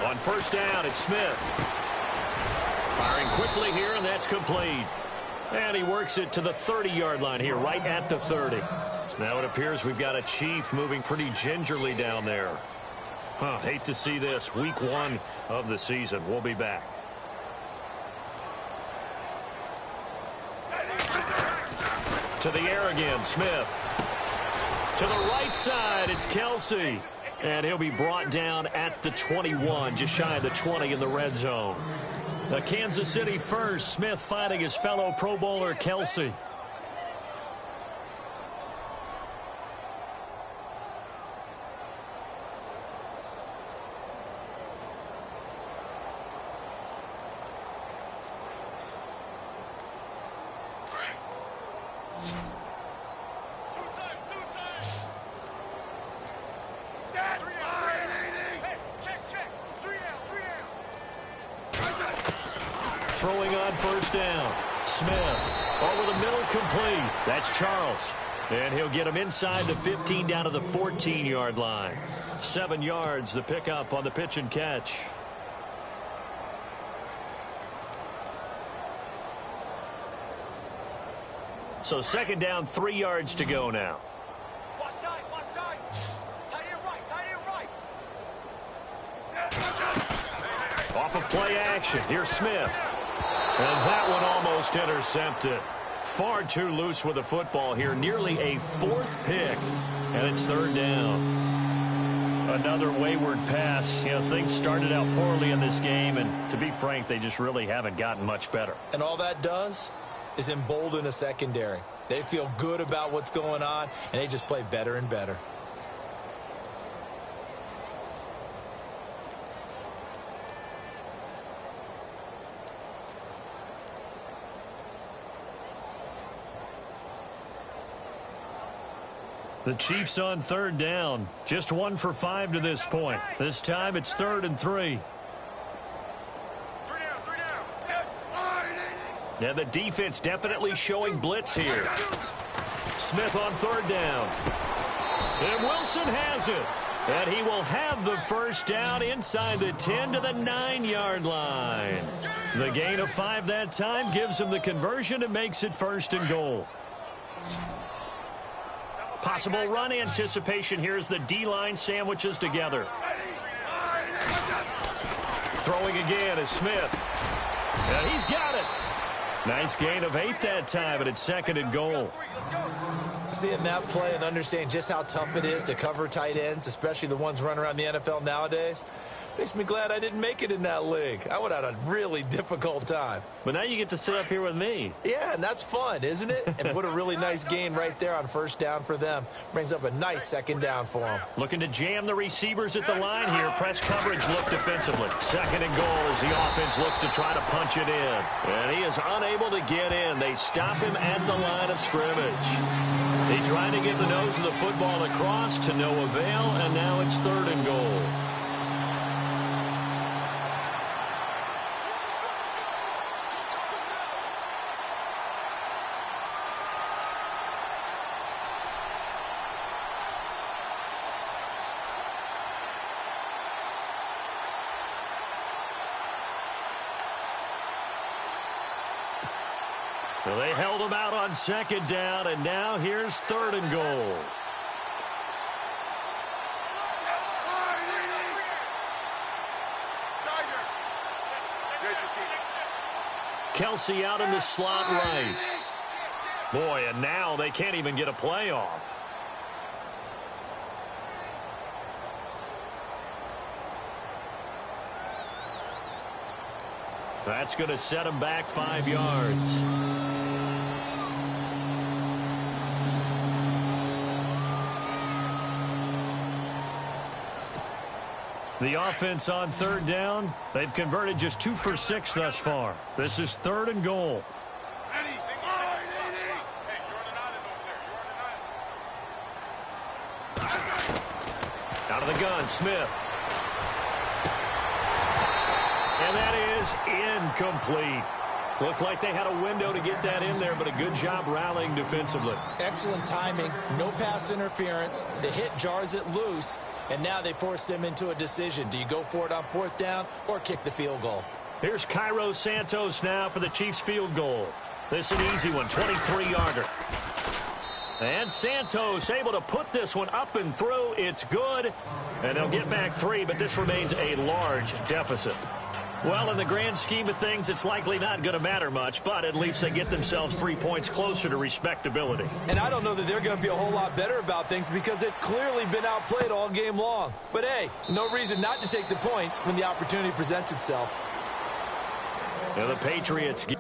On 1st down, it's Smith. Firing quickly here, and that's complete. And he works it to the 30-yard line here, right at the 30. Now it appears we've got a Chief moving pretty gingerly down there. Hate to see this. Week 1 of the season. We'll be back. To the air again, Smith. To the right side, it's Kelsey. And he'll be brought down at the 21, just shy of the 20 in the red zone. The Kansas City first, Smith finding his fellow Pro Bowler Kelsey. Throwing on first down. Smith over the middle, complete. That's Charles. And he'll get him inside the 15 down to the 14-yard line. 7 yards, the pickup on the pitch and catch. So second down, 3 yards to go now. Watch time, watch time. Tight end right. Off of play action. Here's Smith. And that one almost intercepted. Far too loose with the football here. Nearly a 4th pick. And it's third down. Another wayward pass. You know, things started out poorly in this game. And to be frank, they just really haven't gotten much better. And all that does is embolden a secondary. They feel good about what's going on, and they just play better and better. The Chiefs on third down. Just 1 for 5 to this point. This time it's 3rd and 3. Now the defense definitely showing blitz here. Smith on third down. And Wilson has it. And he will have the first down inside the 10 to the 9-yard line. The gain of 5 that time gives him the conversion and makes it 1st and goal. Possible run anticipation here as the D-line sandwiches together. Throwing again is Smith. And he's got it. Nice gain of 8 that time, and it's 2nd and goal. Seeing that play and understanding just how tough it is to cover tight ends, especially the ones running around the NFL nowadays, makes me glad I didn't make it in that league. I would have had a really difficult time. But now you get to sit up here with me. Yeah, and that's fun, isn't it? And what a really nice gain right there on first down for them. Brings up a nice 2nd down for them. Looking to jam the receivers at the line here. Press coverage look defensively. 2nd and goal as the offense looks to try to punch it in. And he is unable to get in. They stop him at the line of scrimmage. He tried to get the nose of the football across to no avail, and now it's 3rd and goal. So they held him out on 2nd down, and now here's 3rd and goal. Kelsey out in the slot right. Boy, and now they can't even get a play off. That's going to set him back 5 yards. The offense on 3rd down, they've converted just 2 for 6 thus far. This is 3rd and goal. Out of the gun, Smith. And that is incomplete. Looked like they had a window to get that in there, but a good job rallying defensively. Excellent timing, no pass interference. The hit jars it loose, and now they force them into a decision. Do you go for it on 4th down or kick the field goal? Here's Cairo Santos now for the Chiefs field goal. This is an easy one, 23-yarder. And Santos able to put this one up and through. It's good. And they'll get back 3, but this remains a large deficit. Well, in the grand scheme of things, it's likely not going to matter much, but at least they get themselves 3 points closer to respectability. And I don't know that they're going to feel a whole lot better about things because they've clearly been outplayed all game long. But, hey, no reason not to take the points when the opportunity presents itself. Now the Patriots get...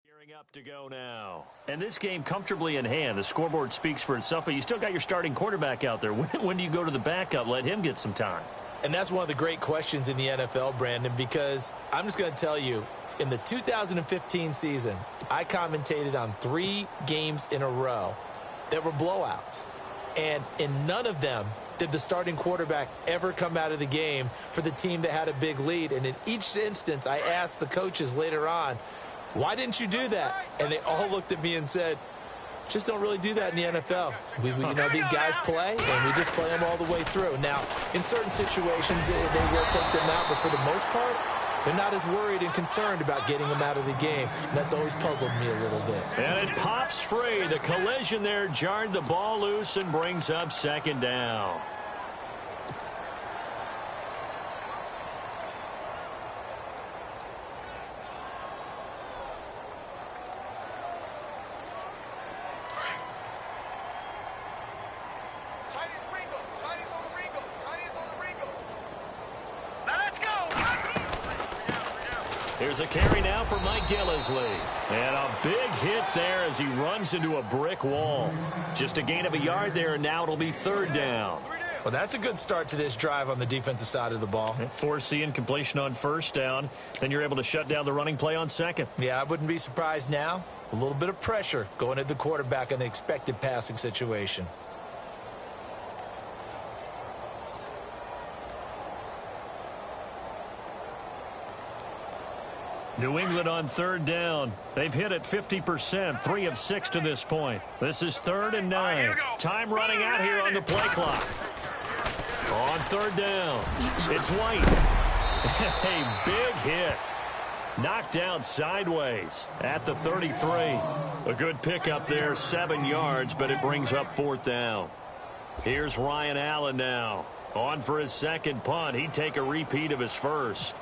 Gearing up to go now. And this game comfortably in hand. The scoreboard speaks for itself, but you still got your starting quarterback out there. When do you go to the backup? Let him get some time. And that's one of the great questions in the NFL, Brandon, because I'm just going to tell you, in the 2015 season, I commentated on 3 games in a row that were blowouts. And in none of them did the starting quarterback ever come out of the game for the team that had a big lead. And in each instance, I asked the coaches later on, why didn't you do that? And they all looked at me and said, just don't really do that in the NFL. You know, these guys play, and we just play them all the way through. Now, in certain situations, they will take them out, but for the most part, they're not as worried and concerned about getting them out of the game. And that's always puzzled me a little bit. And it pops free. The collision there jarred the ball loose and brings up second down. Here's a carry now for Mike Gillisley. And a big hit there as he runs into a brick wall. Just a gain of a yard there, and now it'll be third down. Well, that's a good start to this drive on the defensive side of the ball. Foreseeing completion on first down. Then you're able to shut down the running play on second. Yeah, I wouldn't be surprised now. A little bit of pressure going at the quarterback in the expected passing situation. New England on third down. They've hit it 50%, 3 of 6 to this point. This is 3rd and 9. Time running out here on the play clock. On third down, it's White. A big hit. Knocked down sideways at the 33. A good pickup there, 7 yards, but it brings up 4th down. Here's Ryan Allen now. On for his second punt. He'd take a repeat of his first.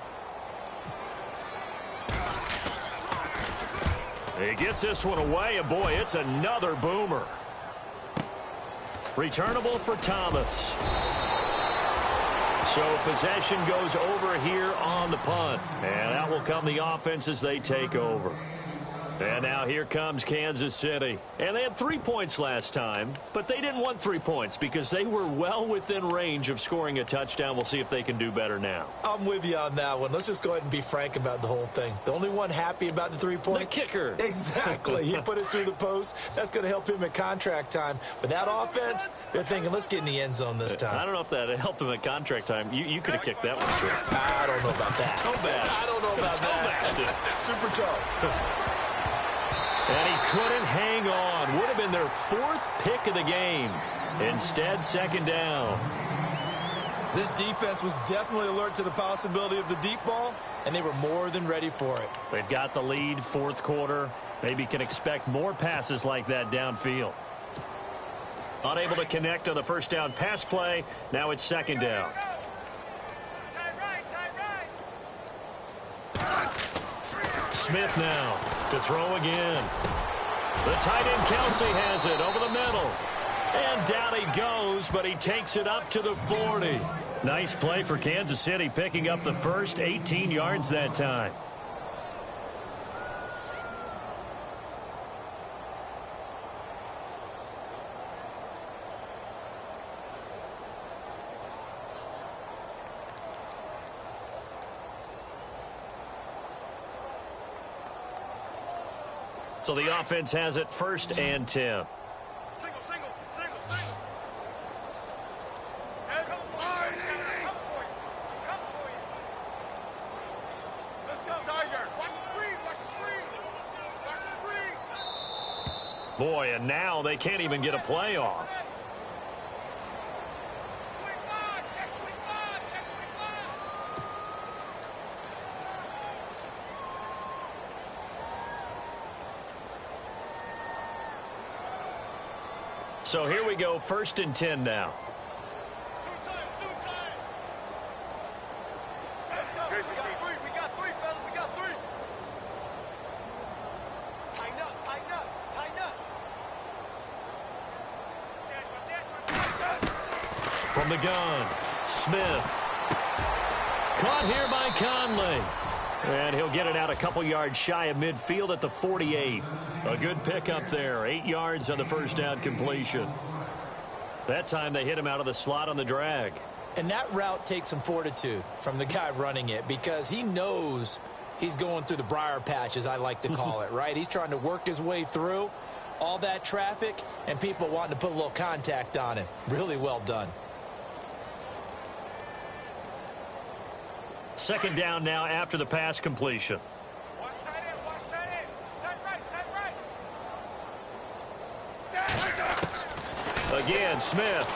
He gets this one away, and boy, it's another boomer. Returnable for Thomas. So possession goes over here on the punt. And out will come the offense as they take over. And now here comes Kansas City. And they had 3 points last time, but they didn't want 3 points because they were well within range of scoring a touchdown. We'll see if they can do better now. I'm with you on that one. Let's just go ahead and be frank about the whole thing. The only one happy about the 3-point? The kicker. Exactly. He put it through the post. That's going to help him at contract time. But that offense, they're thinking, let's get in the end zone this time. I don't know if that helped him at contract time. You could have kicked that one, too. I don't know about that. Toe bash. I don't know about that. Super toe. And he couldn't hang on. Would have been their 4th pick of the game. Instead, second down. This defense was definitely alert to the possibility of the deep ball, and they were more than ready for it. They've got the lead, 4th quarter. Maybe can expect more passes like that downfield. Unable to connect on the first down pass play. Now it's second down. Smith now to throw again. The tight end Kelsey has it over the middle. And down he goes, but he takes it up to the 40. Nice play for Kansas City, picking up the first 18 yards that time. So the offense has it 1st and 10. Single. Come for you. Let's go, Tiger. Watch the screen. Boy, and now they can't even get a play off. So here we go, 1st and 10 now. Two times. Let's go. We got three, fellas. We got three. Tighten up. From the gun, Smith. Caught here by Conley. And he'll get it out a couple yards shy of midfield at the 48. A good pickup there. 8 yards on the first down completion. That time they hit him out of the slot on the drag. And that route takes some fortitude from the guy running it because he knows he's going through the briar patch, as I like to call it, right? He's trying to work his way through all that traffic and people wanting to put a little contact on him. Really well done. 2nd down now after the pass completion. Watch tight end. Tight right. Again, Smith.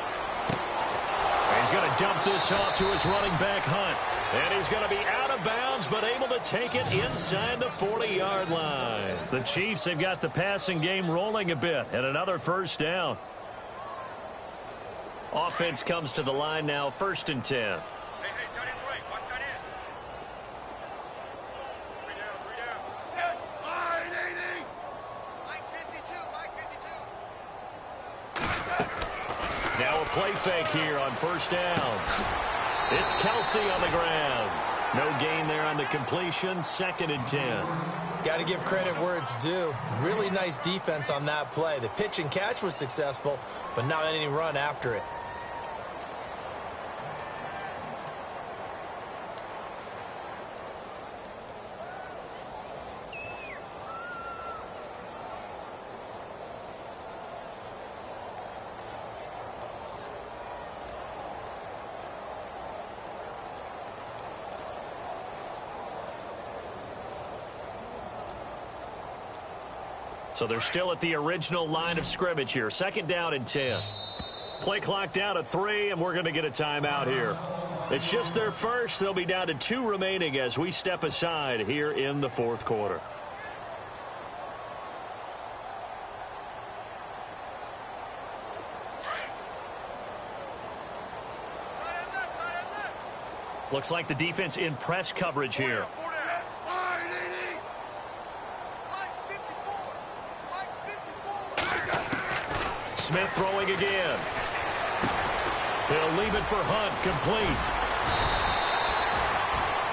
He's going to dump this off to his running back, Hunt. And he's going to be out of bounds, but able to take it inside the 40-yard line. The Chiefs have got the passing game rolling a bit, and another 1st down. Offense comes to the line now, 1st and 10. Hey, tight end's right. Watch tight end. Three down. Line 80. Line 52. Now a play fake here on 1st down. It's Kelsey on the ground. No gain there on the completion. 2nd and 10. Got to give credit where it's due. Really nice defense on that play. The pitch and catch was successful, but not any run after it. So they're still at the original line of scrimmage here. 2nd down and 10. Play clock down to 3, and we're going to get a timeout here. It's just their first. They'll be down to 2 remaining as we step aside here in the 4th quarter. Looks like the defense in press coverage here. Smith throwing again. He'll leave it for Hunt, complete.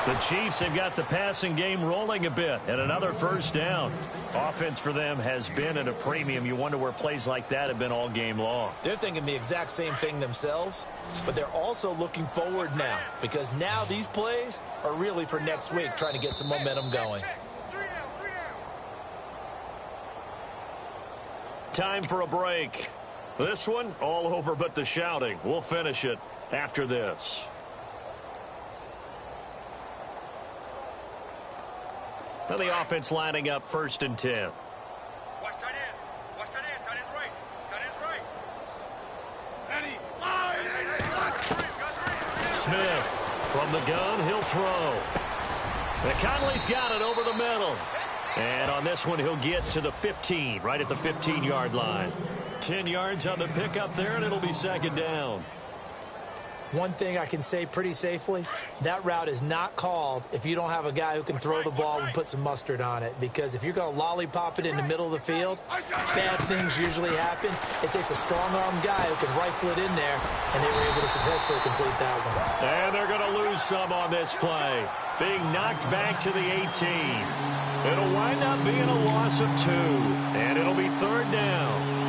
The Chiefs have got the passing game rolling a bit, and another 1st down. Offense for them has been at a premium. You wonder where plays like that have been all game long. They're thinking the exact same thing themselves, but they're also looking forward now because now these plays are really for next week, trying to get some momentum going. Time for a break. This one, all over but the shouting. We'll finish it after this. Now the offense lining up 1st and 10. Watch tight end. Watch tight end. Tight end's right. Tight end's right. Smith from the gun. He'll throw. And Conley's got it over the middle. And on this one, he'll get to the 15, right at the 15-yard line. 10 yards on the pickup there, and it'll be 2nd down. One thing I can say pretty safely, that route is not called if you don't have a guy who can throw the ball and put some mustard on it. Because if you're going to lollipop it in the middle of the field, bad things usually happen. It takes a strong-arm guy who can rifle it in there, and they were able to successfully complete that one. And they're going to lose some on this play, being knocked back to the 18. It'll wind up being a loss of 2, and it'll be 3rd down.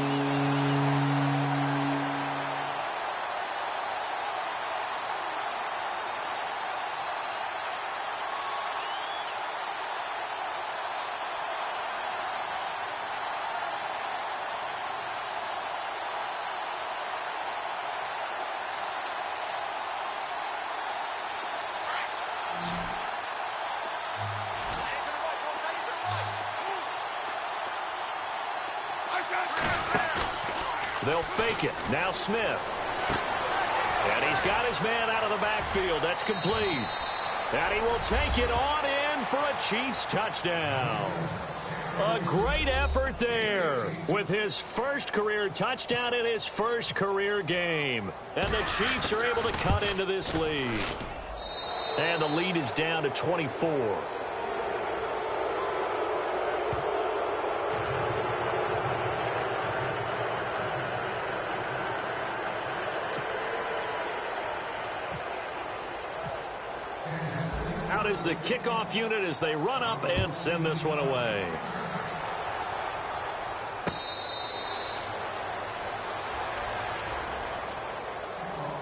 They'll fake it. Now Smith. And he's got his man out of the backfield. That's complete. And he will take it on in for a Chiefs touchdown. A great effort there with his first career touchdown in his first career game. And the Chiefs are able to cut into this lead. And the lead is down to 24. Out is the kickoff unit as they run up and send this one away.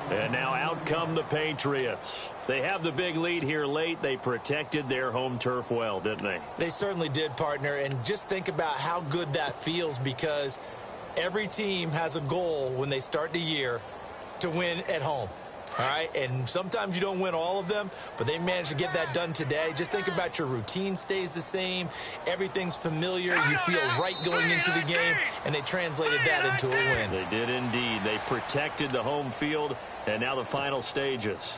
And now out come the Patriots. They have the big lead here late. They protected their home turf well, didn't they? They certainly did, partner. And just think about how good that feels, because every team has a goal when they start the year to win at home. All right, and sometimes you don't win all of them, but they managed to get that done today. Just think about your routine stays the same. Everything's familiar. You feel right going into the game, and they translated that into a win. They did indeed. They protected the home field, and now the final stages.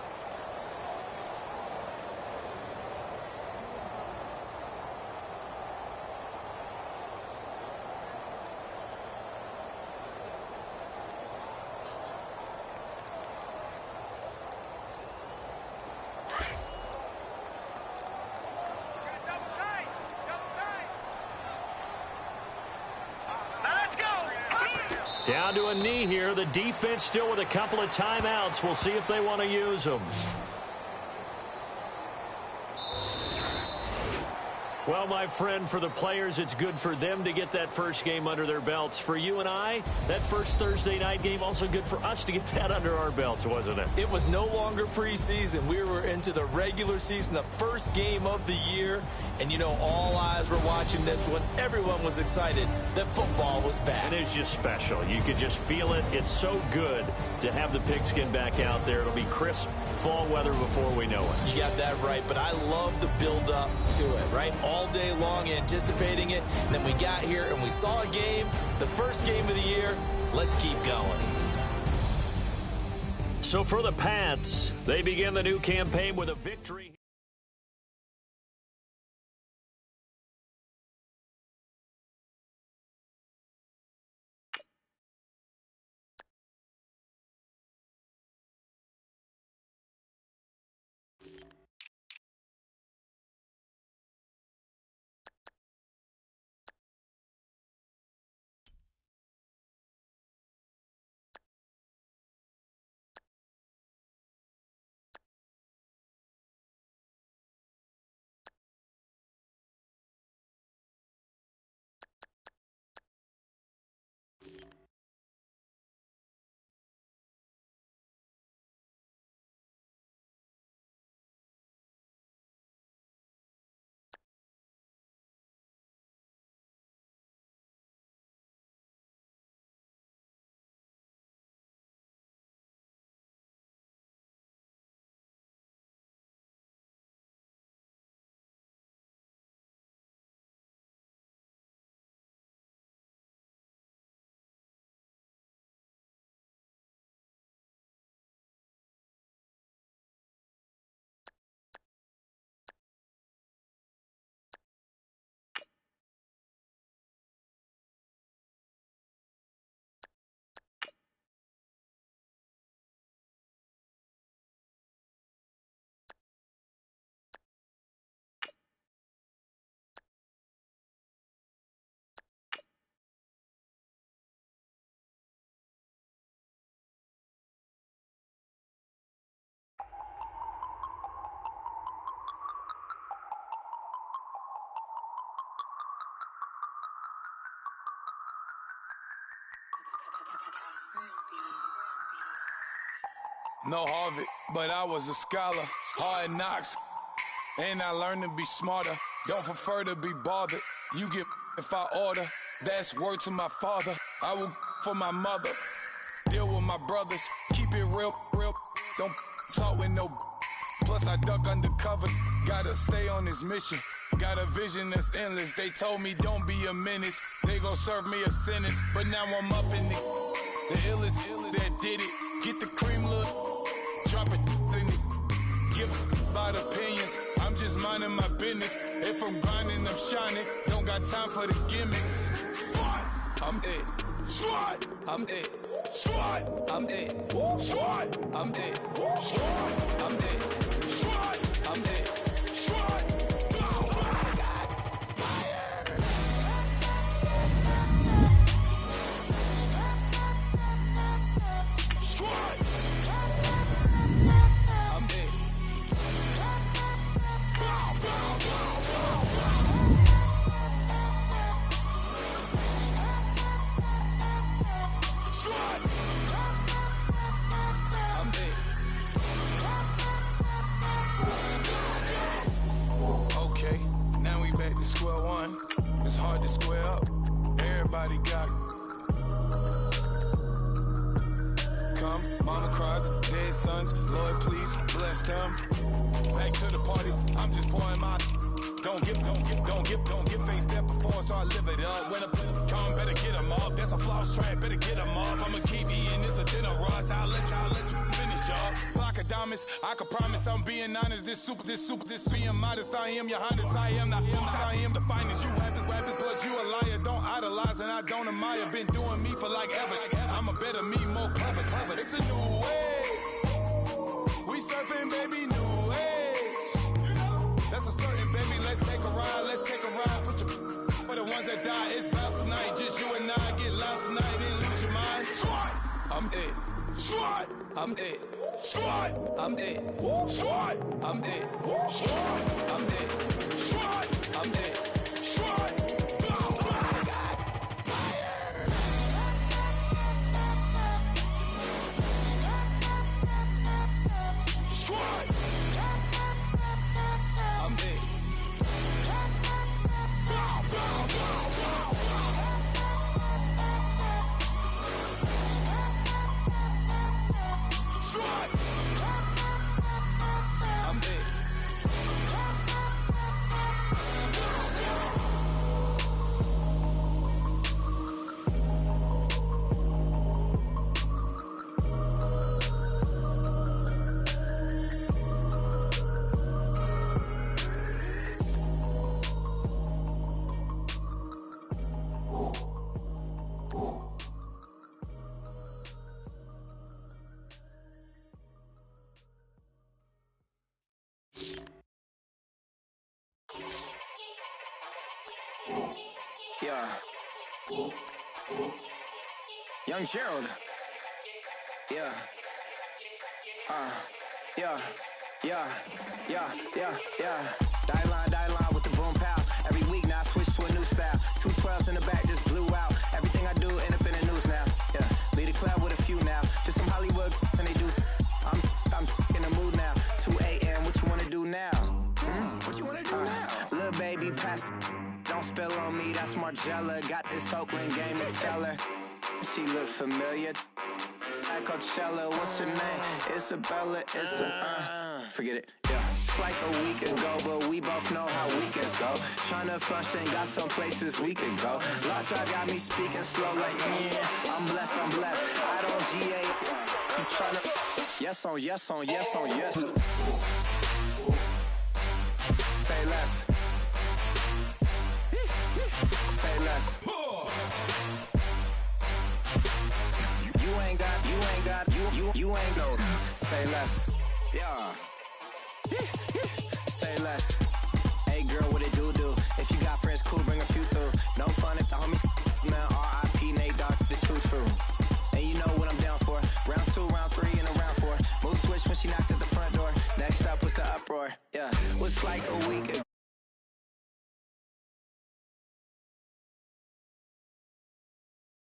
Down to a knee here. The defense still with a couple of timeouts. We'll see if they want to use them. Well, my friend, for the players, it's good for them to get that first game under their belts. For you and I, that first Thursday night game, also good for us to get that under our belts, wasn't it? It was no longer preseason. We were into the regular season, the first game of the year. And, you know, all eyes were watching this one. Everyone was excited that football was back. And it's just special. You could just feel it. It's so good to have the pigskin back out there. It'll be crisp fall weather before we know it. You got that right, but I love the build-up to it, right? All day long anticipating it, and then we got here and we saw a game, the first game of the year. Let's keep going. So for the Pats, they begin the new campaign with a victory. No Harvard, but I was a scholar. Hard knocks, and I learned to be smarter. Don't prefer to be bothered. You get if I order. That's word to my father. I will for my mother. Deal with my brothers. Keep it real. Don't talk with no. Plus I duck undercover. Gotta stay on this mission. Got a vision that's endless. They told me don't be a menace. They gon' serve me a sentence. But now I'm up in the illest that did it. Get the cream, look. Drop it in it. Give about opinions. I'm just minding my business. If I'm grinding, I'm shining. Don't got time for the gimmicks. Squad, I'm it. Squad, I'm it. Squad, I'm it. Squad, I'm it. Squad, I'm it. Squad, I'm it. Squad. Okay, now we back to square one. It's hard to square up. Everybody got come, mama cries, dead sons. Lord, please bless them. Back to the party. I'm just pouring my. Don't get faced up before, so I live it up. When a come, better get them up. That's a floss track, better get them up. I'ma keep eating this a dinner rush. I'll let you finish up. Block of diamonds, I can promise I'm being honest. This being modest. I am your highness. I am the finest. You rappers, plus you a liar. Don't idolize and I don't admire. Been doing me for like ever. I'm a better me, more clever. It's a new way. We surfing, baby, new age. That's a certain, baby. Let's take a ride. Put your for the ones that die. It's vows tonight. Just you and I get lost tonight and lose your mind. Squad, I'm it. Squad, I'm it. Squad, I'm it. Squad, I'm it. Squad, I'm it. Squad, I'm it. Squad. Yeah. Young Gerald. Yeah. Die line with the boom pow. Every week now I switch to a new style. 212s in the back just blew out. Everything I do end up in the news now. Yeah. Lead a club with a few now. Just some Hollywood and they do. I'm in the mood now. 2 a.m. What you wanna do now? What you wanna do now? Little baby pass. Don't spill on me, that's Margella. Got this Oakland game to tell her. She look familiar. At Coachella, what's her name? Isabella, forget it, yeah. It's like a week ago, but we both know how weekends go. Tryna function, got some places we could go. Lockjaw got me speaking slow like, yeah, I'm blessed. I don't GA, I'm tryna, yes on yes. Say less. Say less. You ain't go. Say less. Yeah. Say less. Hey girl, what it do? If you got friends, cool, bring a few through. No fun if the homies, man. R.I.P. Nate Dogg, this too true. And you know what I'm down for. Round 2, round 3, and a round 4. Mood switch when she knocked at the front door. Next up was the uproar. Yeah. Was like a